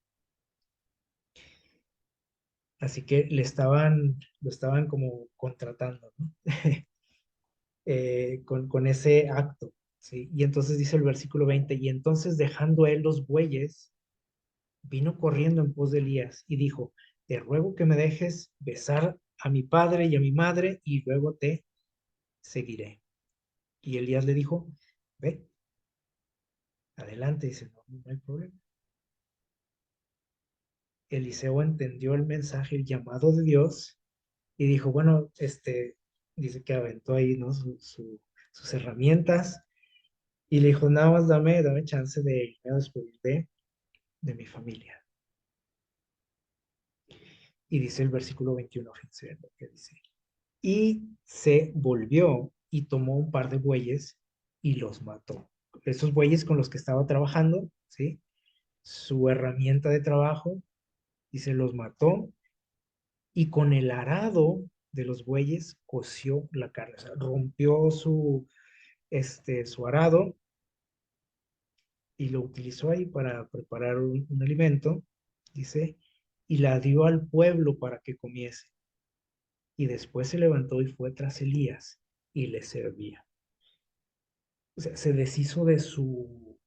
Así que lo estaban como contratando, ¿no? Con ese acto, ¿sí? Y entonces dice el versículo 20, y entonces dejando él los bueyes, vino corriendo en pos de Elías y dijo, te ruego que me dejes besar a mi padre y a mi madre y luego te seguiré. Y Elías le dijo, ve, adelante, dice, no, no hay problema. Eliseo entendió el mensaje, el llamado de Dios y dijo, bueno, dice que aventó ahí, ¿no? Sus herramientas y le dijo, nada más dame chance de irme a despedir de mi familia. Y dice el versículo 21, fíjense lo que dice. Y se volvió y tomó un par de bueyes y los mató. Esos bueyes con los que estaba trabajando, ¿sí? Su herramienta de trabajo, y se los mató y con el arado de los bueyes coció la carne. O sea, rompió su arado y lo utilizó ahí para preparar un alimento, dice, y la dio al pueblo para que comiese. Y después se levantó y fue tras Elías y le servía. O sea, se deshizo de sus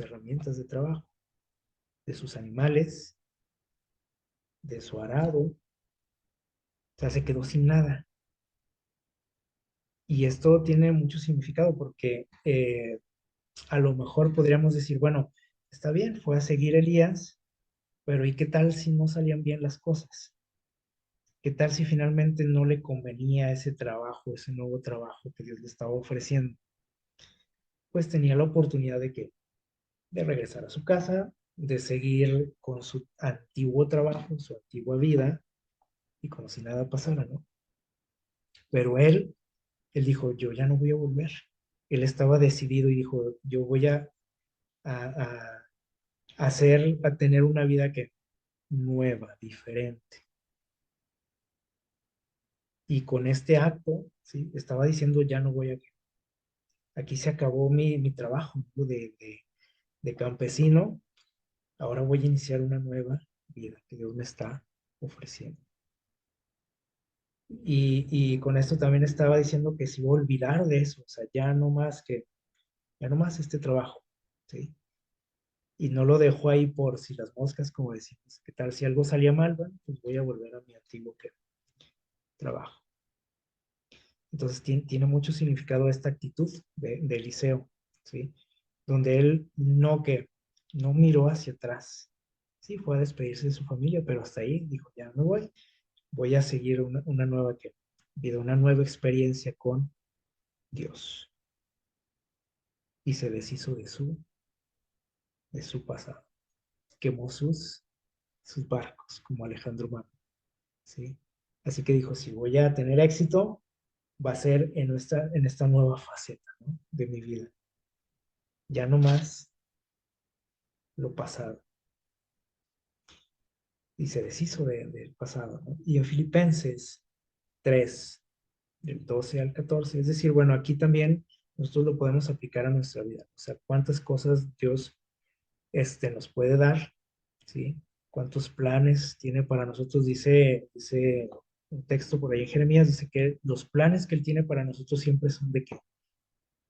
herramientas de trabajo, de sus animales, de su arado. O sea, se quedó sin nada. Y esto tiene mucho significado porque a lo mejor podríamos decir, bueno, está bien, fue a seguir Elías, pero ¿y qué tal si no salían bien las cosas? ¿Qué tal si finalmente no le convenía ese trabajo, ese nuevo trabajo que Dios le estaba ofreciendo? Pues tenía la oportunidad de regresar a su casa, de seguir con su antiguo trabajo, su antigua vida, y como si nada pasara, ¿no? Pero él dijo, yo ya no voy a volver. Él estaba decidido y dijo, yo voy a a tener una vida que nueva, diferente. Y con este acto, ¿sí? Estaba diciendo, ya no voy a, aquí se acabó mi trabajo, ¿no? de campesino, ahora voy a iniciar una nueva vida que Dios me está ofreciendo. Y con esto también estaba diciendo que se iba a olvidar de eso, o sea, ya no más este trabajo, ¿sí? Y no lo dejó ahí por si las moscas, como decimos, ¿qué tal si algo salía mal? Bueno, pues voy a volver a mi antiguo trabajo. Entonces tiene mucho significado esta actitud de Eliseo, ¿sí? Donde él no miró hacia atrás, sí, fue a despedirse de su familia, pero hasta ahí dijo, ya me voy a seguir una nueva vida, una nueva experiencia con Dios. Y se deshizo de su pasado. Quemó sus barcos, como Alejandro Magno, ¿sí? Así que dijo, si voy a tener éxito, va a ser en esta nueva faceta, ¿no? De mi vida. Ya no más lo pasado. Y se deshizo del pasado, ¿no? Y en Filipenses 3, del 12 al 14, es decir, bueno, aquí también nosotros lo podemos aplicar a nuestra vida. O sea, cuántas cosas Dios nos puede dar, ¿sí? Cuántos planes tiene para nosotros. Dice un texto por ahí en Jeremías, dice que los planes que Él tiene para nosotros siempre son de qué?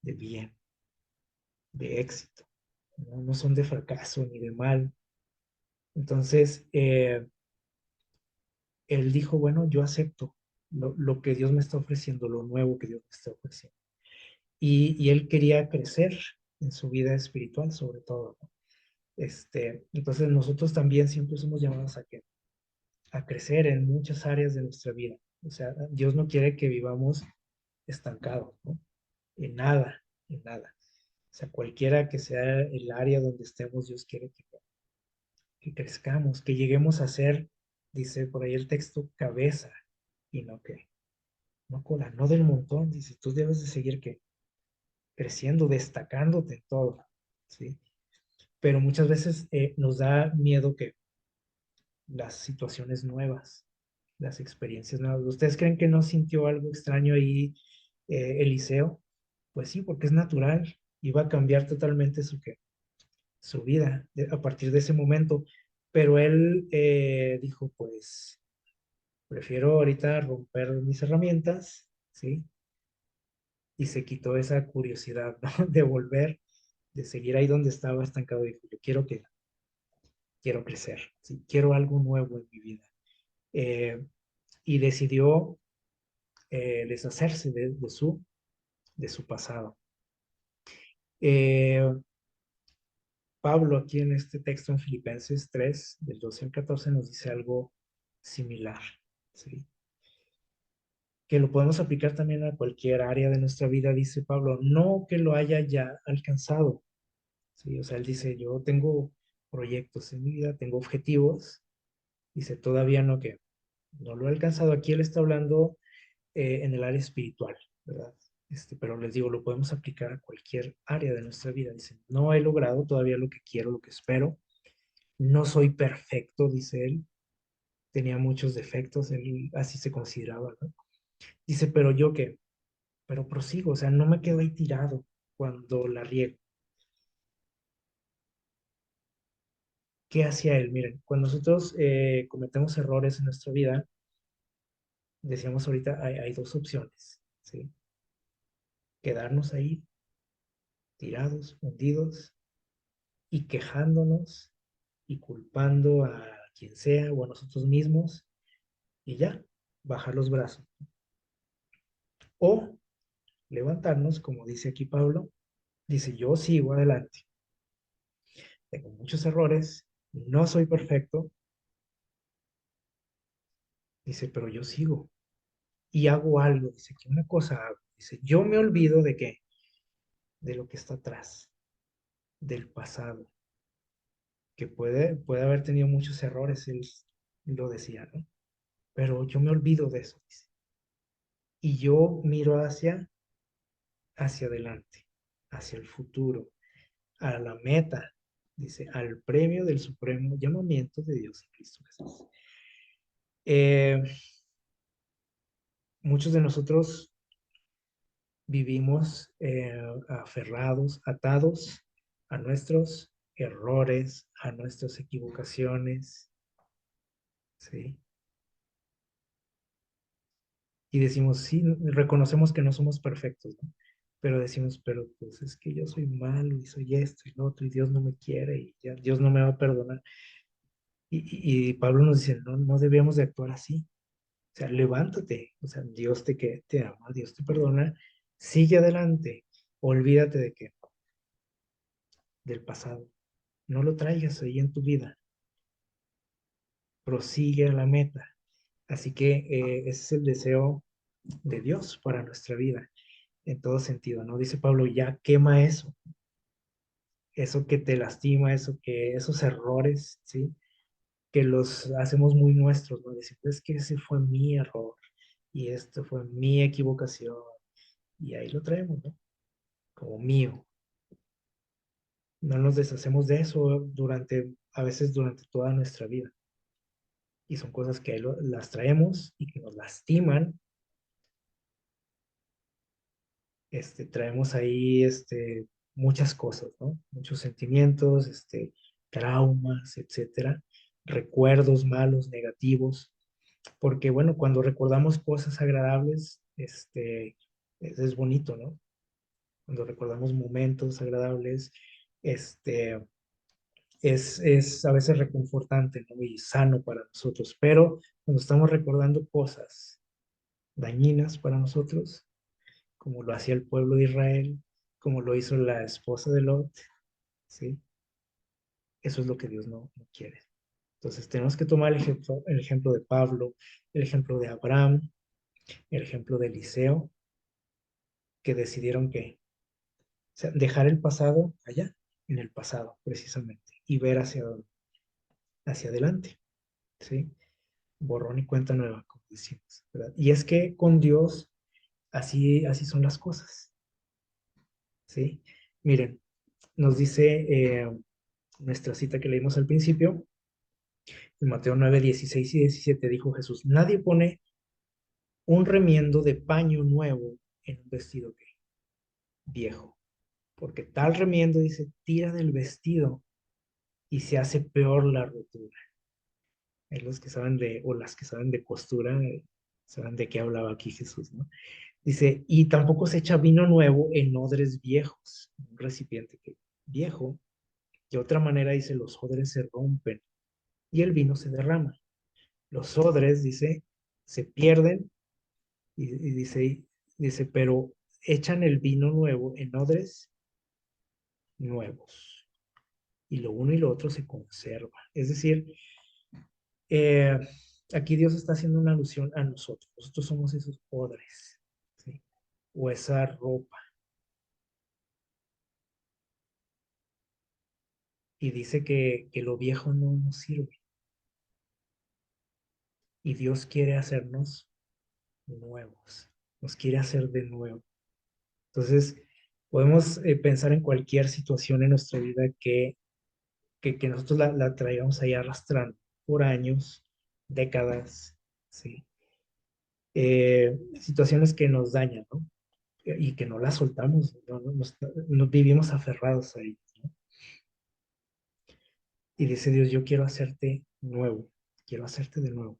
De bien, de éxito. no, no son de fracaso ni de mal. Entonces, él dijo, bueno, yo acepto lo que Dios me está ofreciendo, lo nuevo que Dios me está ofreciendo. Y él quería crecer en su vida espiritual, sobre todo, ¿no? Entonces nosotros también siempre somos llamados a crecer en muchas áreas de nuestra vida. O sea, Dios no quiere que vivamos estancados, ¿no? En nada, en nada. O sea, cualquiera que sea el área donde estemos, Dios quiere que crezcamos, que lleguemos a ser, dice por ahí el texto, cabeza y no que, no cola, no del montón. Dice, tú debes de seguir que creciendo, destacándote en todo, ¿sí? Pero muchas veces nos da miedo que las situaciones nuevas, las experiencias nuevas. ¿Ustedes creen que no sintió algo extraño ahí Eliseo? Pues sí, porque es natural. Iba a cambiar totalmente su vida a partir de ese momento. Pero él dijo, pues, prefiero ahorita romper mis herramientas, ¿sí? Y se quitó esa curiosidad, ¿no? De volver, de seguir ahí donde estaba estancado. Dijo, yo quiero crecer, ¿sí? Quiero algo nuevo en mi vida. Eh, y decidió deshacerse de su pasado. Eh, Pablo aquí en este texto en Filipenses 3, del 12 al 14, nos dice algo similar, ¿sí? Que lo podemos aplicar también a cualquier área de nuestra vida, dice Pablo, no que lo haya ya alcanzado, ¿sí? O sea, él dice, yo tengo proyectos en mi vida, tengo objetivos, dice, todavía no que no lo he alcanzado. Aquí él está hablando en el área espiritual, ¿verdad? Pero les digo, lo podemos aplicar a cualquier área de nuestra vida. Dice, no he logrado todavía lo que quiero, lo que espero. No soy perfecto, dice él. Tenía muchos defectos, él así se consideraba, ¿no? Dice, pero yo qué, pero prosigo, o sea, no me quedo ahí tirado cuando la riego. ¿Qué hacía él? Miren, cuando nosotros cometemos errores en nuestra vida, decíamos ahorita, hay dos opciones, ¿sí? Quedarnos ahí tirados, hundidos y quejándonos y culpando a quien sea o a nosotros mismos y ya, bajar los brazos. O levantarnos, como dice aquí Pablo, dice, yo sigo adelante, tengo muchos errores, no soy perfecto, dice, pero yo sigo y hago algo, dice, que una cosa hago, dice, yo me olvido de qué, de lo que está atrás, del pasado, que puede haber tenido muchos errores, él lo decía, ¿no? Pero yo me olvido de eso, dice, y yo miro hacia adelante, hacia el futuro, a la meta, dice, al premio del supremo llamamiento de Dios en Cristo Jesús. Eh, Muchos de nosotros vivimos aferrados, atados a nuestros errores, a nuestras equivocaciones, ¿sí? Y decimos, sí, reconocemos que no somos perfectos, ¿no? Pero decimos, pero pues es que yo soy malo y soy esto y lo otro y Dios no me quiere y ya, Dios no me va a perdonar. Y Pablo nos dice, no, no debemos de actuar así. O sea, levántate. O sea, Dios te ama, Dios te perdona. Sigue adelante. Olvídate de que, del pasado. No lo traigas ahí en tu vida. Prosigue a la meta. Así que ese es el deseo de Dios para nuestra vida, en todo sentido, ¿no? Dice Pablo, ya quema eso, eso que te lastima, esos errores, ¿sí? Que los hacemos muy nuestros, ¿no? Decir, es que ese fue mi error y esto fue mi equivocación y ahí lo traemos, ¿no? Como mío. No nos deshacemos de eso a veces durante toda nuestra vida. Y son cosas que ahí las traemos y que nos lastiman. Traemos ahí, muchas cosas, ¿no? Muchos sentimientos, traumas, etcétera, recuerdos malos, negativos, porque bueno, cuando recordamos cosas agradables, es bonito, ¿no? Cuando recordamos momentos agradables, este, es a veces reconfortante, ¿no? Y sano para nosotros, pero cuando estamos recordando cosas dañinas para nosotros, como lo hacía el pueblo de Israel, como lo hizo la esposa de Lot, ¿sí? Eso es lo que Dios no quiere. Entonces tenemos que tomar el ejemplo de Pablo, el ejemplo de Abraham, el ejemplo de Eliseo, que decidieron que, o sea, dejar el pasado allá, en el pasado, precisamente, y ver hacia adelante, ¿sí? Borrón y cuenta nueva, como decimos, ¿verdad? Y es que con Dios así son las cosas, ¿sí? Miren, nos dice nuestra cita que leímos al principio, en Mateo 9, 16 y 17 dijo Jesús, nadie pone un remiendo de paño nuevo en un vestido viejo, porque tal remiendo, dice, tira del vestido y se hace peor la rotura. Los que saben o las que saben de costura, saben de qué hablaba aquí Jesús, ¿no? Dice, y tampoco se echa vino nuevo en odres viejos, un recipiente viejo. De otra manera, dice, los odres se rompen y el vino se derrama. Los odres, dice, se pierden y dice, pero echan el vino nuevo en odres nuevos. Y lo uno y lo otro se conserva. Es decir, eh, aquí Dios está haciendo una alusión a nosotros. Nosotros somos esos odres, ¿sí? O esa ropa. Y dice que lo viejo no nos sirve. Y Dios quiere hacernos nuevos. Nos quiere hacer de nuevo. Entonces, podemos pensar en cualquier situación en nuestra vida que nosotros la traigamos ahí arrastrando por años, décadas, ¿sí? Situaciones que nos dañan, ¿no? Y que no las soltamos, ¿no? Nos vivimos aferrados ahí, ¿no? Y dice Dios, yo quiero hacerte nuevo, quiero hacerte de nuevo.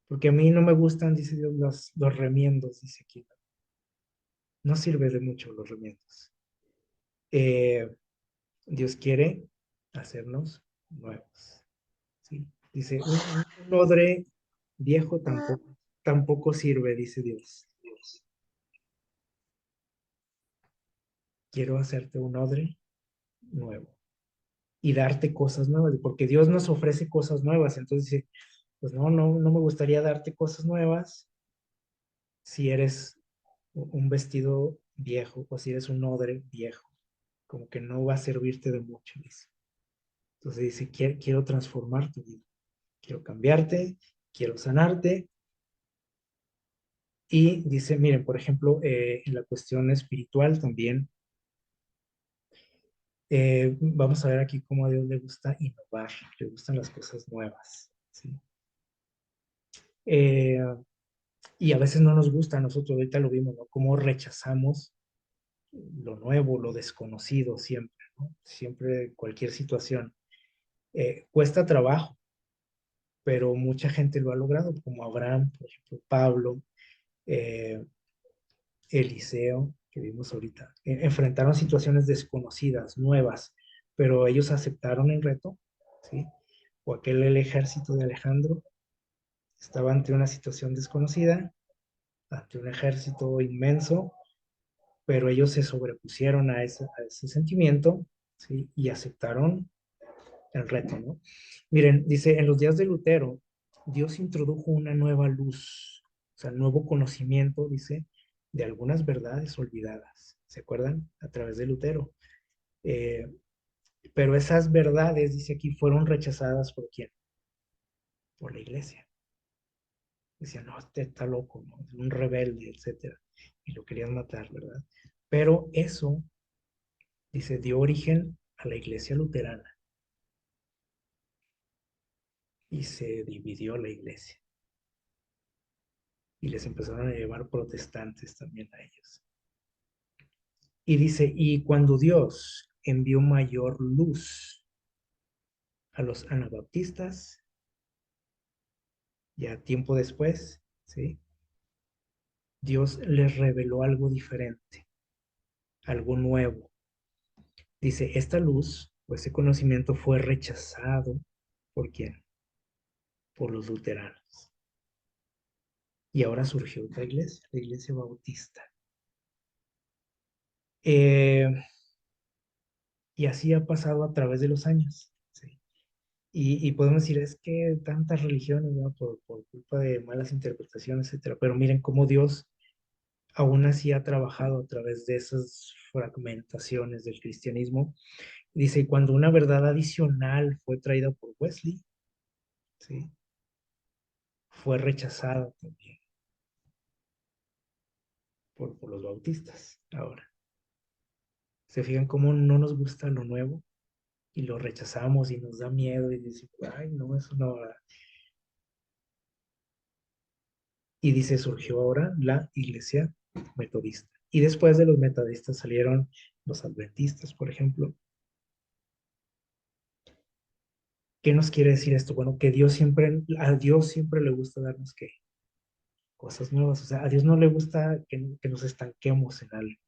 Porque a mí no me gustan, dice Dios, los remiendos, dice aquí. No sirve de mucho los remiendos. Eh, Dios quiere hacernos nuevos, ¿sí? Dice, un odre viejo tampoco sirve, dice Dios. Quiero hacerte un odre nuevo y darte cosas nuevas, porque Dios nos ofrece cosas nuevas. Entonces dice, pues no me gustaría darte cosas nuevas si eres un vestido viejo o si eres un odre viejo, como que no va a servirte de mucho, dice. Entonces dice, quiero transformar tu vida, quiero cambiarte, quiero sanarte. Y dice, miren, por ejemplo, en la cuestión espiritual también, vamos a ver aquí cómo a Dios le gusta innovar, le gustan las cosas nuevas, ¿sí? Eh, y a veces no nos gusta, nosotros ahorita lo vimos, ¿no? Cómo rechazamos lo nuevo, lo desconocido siempre, ¿no? Siempre cualquier situación. Cuesta trabajo, pero mucha gente lo ha logrado, como Abraham, por ejemplo, Pablo, eh, Eliseo, que vimos ahorita. Enfrentaron situaciones desconocidas, nuevas, pero ellos aceptaron el reto, ¿sí? O el ejército de Alejandro estaba ante una situación desconocida, ante un ejército inmenso, pero ellos se sobrepusieron a ese sentimiento, ¿sí? Y aceptaron el reto, ¿no? Miren, dice, en los días de Lutero, Dios introdujo una nueva luz, o sea, nuevo conocimiento, dice, de algunas verdades olvidadas. ¿Se acuerdan? A través de Lutero. Eh, pero esas verdades, dice aquí, fueron rechazadas por quién? Por la iglesia. Decían, no, este está loco, ¿no? Es un rebelde, etcétera. Y lo querían matar, ¿verdad? Pero eso, dice, dio origen a la iglesia luterana y se dividió la iglesia. Y les empezaron a llevar protestantes también a ellos. Y dice, y cuando Dios envió mayor luz a los anabaptistas, ya tiempo después, ¿sí? Dios les reveló algo diferente, algo nuevo. Dice, esta luz o ese conocimiento fue rechazado ¿por quién? Por los luteranos. Y ahora surgió otra iglesia, la iglesia bautista. Eh, y así ha pasado a través de los años. ¿Sí? Y podemos decir, es que tantas religiones, ¿no? Por culpa de malas interpretaciones, etcétera. Pero miren cómo Dios aún así ha trabajado a través de esas fragmentaciones del cristianismo. Dice, cuando una verdad adicional fue traída por Wesley, ¿sí? Fue rechazada también por los bautistas. Ahora, ¿se fijan cómo no nos gusta lo nuevo y lo rechazamos y nos da miedo y decimos, ay, no, eso no va? Y dice, surgió ahora la iglesia metodista. Y después de los metodistas salieron los adventistas, por ejemplo. ¿Qué nos quiere decir esto? Bueno, que Dios siempre, a Dios siempre le gusta darnos ¿qué? Cosas nuevas. O sea, a Dios no le gusta que nos estanquemos en algo.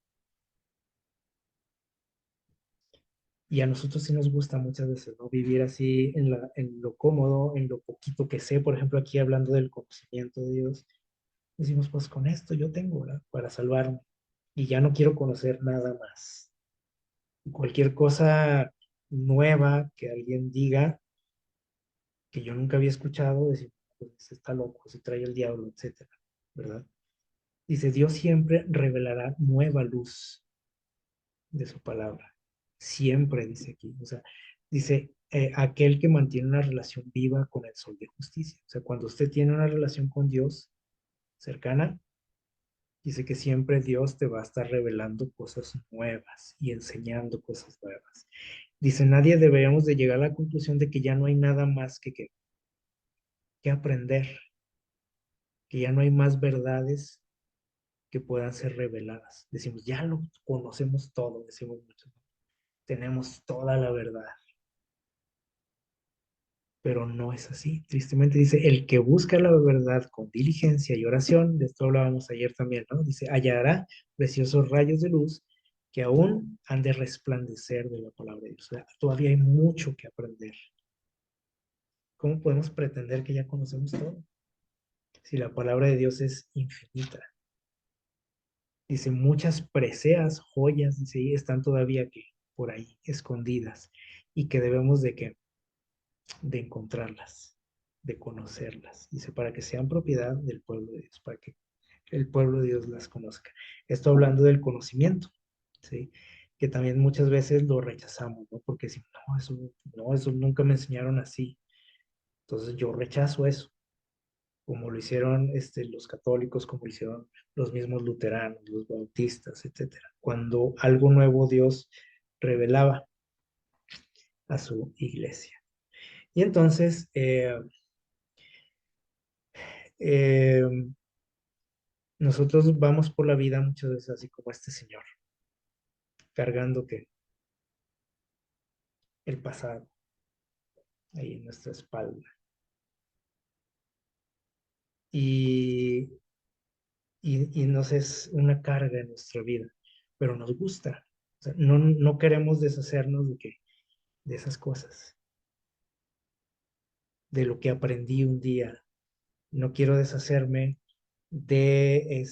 Y a nosotros sí nos gusta muchas veces, ¿no? Vivir así en lo cómodo, en lo poquito que sé. Por ejemplo, aquí hablando del conocimiento de Dios, decimos, pues con esto yo tengo, ¿verdad? Para salvarme. Y ya no quiero conocer nada más. Cualquier cosa nueva que alguien diga que yo nunca había escuchado, decir, pues está loco, se trae el diablo, etcétera, ¿verdad? Dice, Dios siempre revelará nueva luz de su palabra. Siempre, dice aquí. O sea, dice, aquel que mantiene una relación viva con el sol de justicia. O sea, cuando usted tiene una relación con Dios cercana, dice que siempre Dios te va a estar revelando cosas nuevas y enseñando cosas nuevas. Dice, nadie deberíamos de llegar a la conclusión de que ya no hay nada más que aprender, que ya no hay más verdades que puedan ser reveladas. Decimos, ya lo conocemos todo, decimos muchos, tenemos toda la verdad, pero no es así. Tristemente dice, el que busca la verdad con diligencia y oración, de esto hablábamos ayer también, ¿no? Dice, hallará preciosos rayos de luz que aún han de resplandecer de la palabra de Dios. O sea, todavía hay mucho que aprender. ¿Cómo podemos pretender que ya conocemos todo? Si la palabra de Dios es infinita. Dice, muchas preseas, joyas, dice, y están todavía que por ahí, escondidas, y que debemos de encontrarlas, de conocerlas. Dice, para que sean propiedad del pueblo de Dios, para que el pueblo de Dios las conozca. Esto hablando del conocimiento, ¿sí? Que también muchas veces lo rechazamos, ¿no? Porque si no, eso nunca me enseñaron así. Entonces yo rechazo eso, como lo hicieron los católicos, como lo hicieron los mismos luteranos, los bautistas, etcétera. Cuando algo nuevo Dios revelaba a su iglesia. Y entonces, eh, nosotros vamos por la vida muchas veces así como este señor, cargando que el pasado ahí en nuestra espalda. Y, y nos es una carga en nuestra vida, pero nos gusta. O sea, no queremos deshacernos de esas cosas, de lo que aprendí un día. No quiero deshacerme de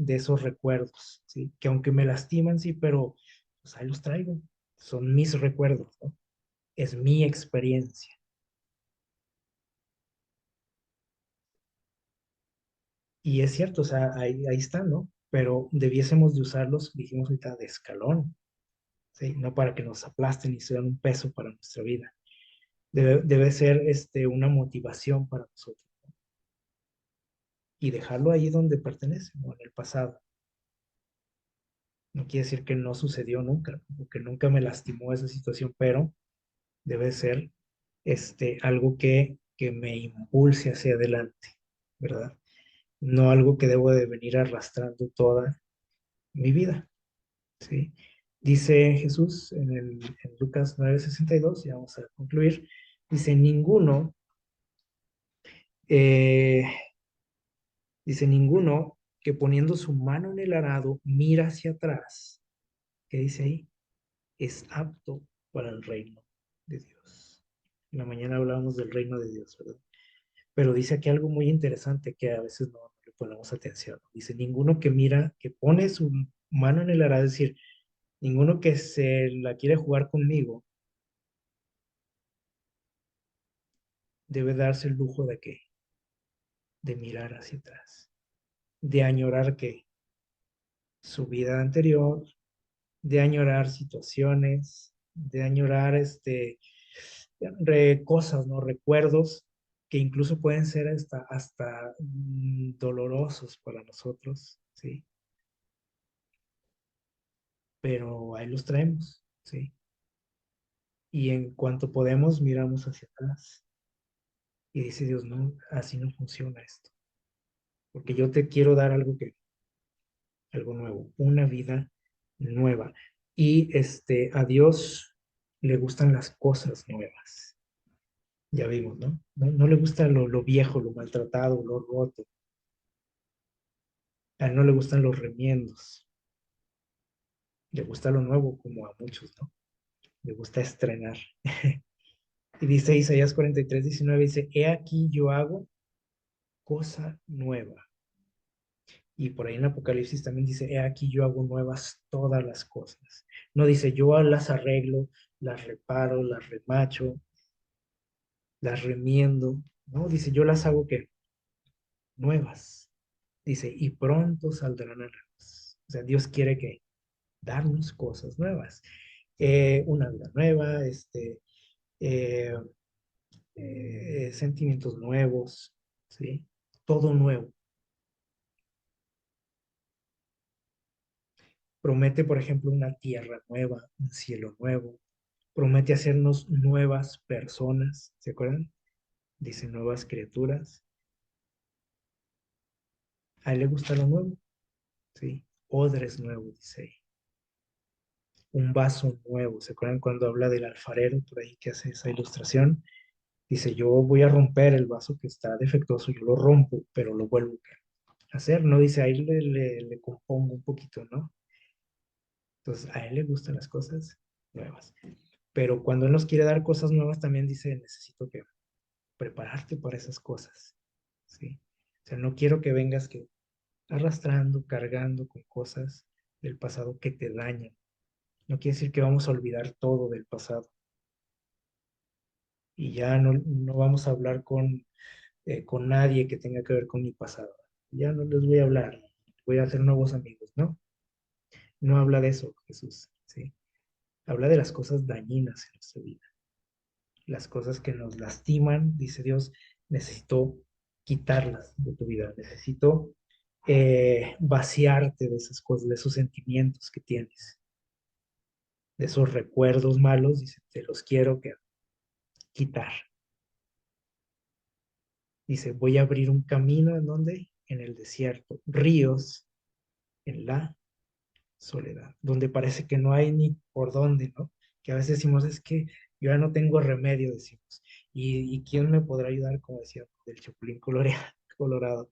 esos recuerdos, ¿sí? Que aunque me lastiman, sí, pero pues ahí los traigo. Son mis recuerdos, ¿no? Es mi experiencia. Y es cierto, o sea, ahí están, ¿no? Pero debiésemos de usarlos, dijimos ahorita, de escalón, ¿sí? No para que nos aplasten y sean un peso para nuestra vida. Debe ser una motivación para nosotros y dejarlo ahí donde pertenece, ¿no? En el pasado. No quiere decir que no sucedió nunca, o que nunca me lastimó esa situación, pero debe ser algo que me impulse hacia adelante, ¿verdad? No algo que debo de venir arrastrando toda mi vida, ¿sí? Dice Jesús en Lucas 9:62, ya vamos a concluir, dice, eh, ninguno que poniendo su mano en el arado mira hacia atrás. ¿Qué dice ahí? es apto para el reino de Dios. En la mañana hablábamos del reino de Dios, ¿verdad? Pero dice aquí algo muy interesante que a veces no le ponemos atención. Dice, ninguno que mira, que pone su mano en el arado, es decir, ninguno que se la quiere jugar conmigo, debe darse el lujo de qué, de mirar hacia atrás, de añorar que su vida anterior, de añorar situaciones, de añorar cosas, ¿no? Recuerdos que incluso pueden ser hasta dolorosos para nosotros, ¿sí? Pero ahí los traemos, ¿sí? Y en cuanto podemos, miramos hacia atrás. Y dice Dios, no, así no funciona esto. Porque yo te quiero dar algo nuevo, una vida nueva. Y a Dios le gustan las cosas nuevas. Ya vimos, ¿no? No le gusta lo viejo, lo maltratado, lo roto. A él no le gustan los remiendos. Le gusta lo nuevo, como a muchos, ¿no? Le gusta estrenar. Y dice Isaías 43:19, dice, he aquí yo hago cosa nueva. Y por ahí en Apocalipsis también dice, he aquí yo hago nuevas todas las cosas. No dice, yo las arreglo, las reparo, las remacho, las remiendo. No, dice, yo las hago que nuevas. Dice, y pronto saldrán a la luz. O sea, Dios quiere que darnos cosas nuevas. Una vida nueva, eh, sentimientos nuevos, ¿sí? Todo nuevo. Promete, por ejemplo, una tierra nueva, un cielo nuevo. Promete hacernos nuevas personas, ¿se acuerdan? Dice nuevas criaturas. A él le gusta lo nuevo, ¿sí? Odres nuevos, dice ahí. Un vaso nuevo, ¿se acuerdan cuando habla del alfarero por ahí que hace esa ilustración? Dice, yo voy a romper el vaso que está defectuoso, yo lo rompo, pero lo vuelvo a hacer, ¿no? Dice, ahí le compongo un poquito, ¿no? Entonces, a él le gustan las cosas nuevas. Pero cuando él nos quiere dar cosas nuevas, también dice, necesito que prepararte para esas cosas, ¿sí? O sea, no quiero que vengas que arrastrando, cargando con cosas del pasado que te dañan. No quiere decir que vamos a olvidar todo del pasado y ya no vamos a hablar con nadie que tenga que ver con mi pasado. Ya no les voy a hablar, voy a hacer nuevos amigos, ¿no? No habla de eso, Jesús, ¿sí? Habla de las cosas dañinas en nuestra vida, las cosas que nos lastiman, dice Dios, necesito quitarlas de tu vida, necesito vaciarte de esas cosas, de esos sentimientos que tienes, de esos recuerdos malos, dice, te los quiero quitar. Dice, voy a abrir un camino en donde, en el desierto, ríos en la soledad, donde parece que no hay ni por dónde, ¿no? Que a veces decimos, es que yo ya no tengo remedio, decimos. ¿Y quién me podrá ayudar, como decía, del Chapulín Colorado?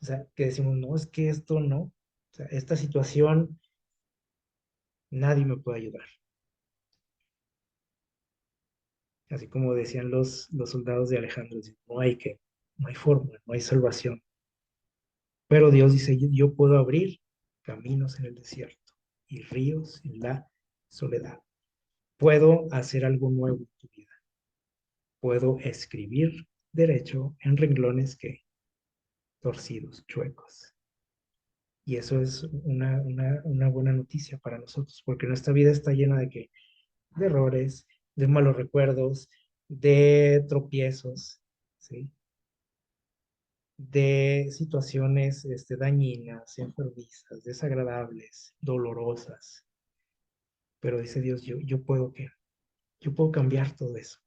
O sea, que decimos, no, es que esto no, o sea, esta situación, nadie me puede ayudar. Así como decían los soldados de Alejandro, no hay forma, no hay salvación. Pero Dios dice, yo puedo abrir caminos en el desierto y ríos en la soledad. Puedo hacer algo nuevo en tu vida. Puedo escribir derecho en renglones que torcidos, chuecos. Y eso es una buena noticia para nosotros, porque nuestra vida está llena de errores, de malos recuerdos, de tropiezos, ¿sí? De situaciones dañinas, enfermizas, desagradables, dolorosas. Pero dice Dios, yo puedo cambiar todo eso.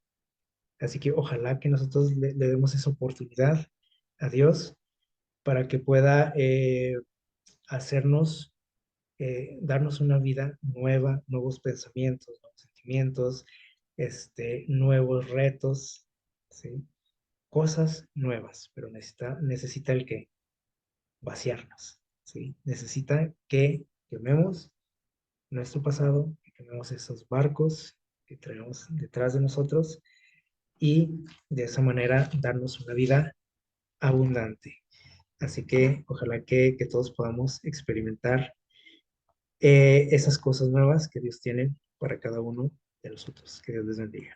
Así que ojalá que nosotros le demos esa oportunidad a Dios para que pueda hacernos, darnos una vida nueva, nuevos pensamientos, nuevos sentimientos, nuevos retos, ¿sí? Cosas nuevas, pero necesita el que vaciarnos, ¿sí? Necesita que quememos nuestro pasado, que quememos esos barcos que traemos detrás de nosotros y de esa manera darnos una vida abundante. Así que ojalá que todos podamos experimentar esas cosas nuevas que Dios tiene para cada uno de nosotros. Que Dios les bendiga.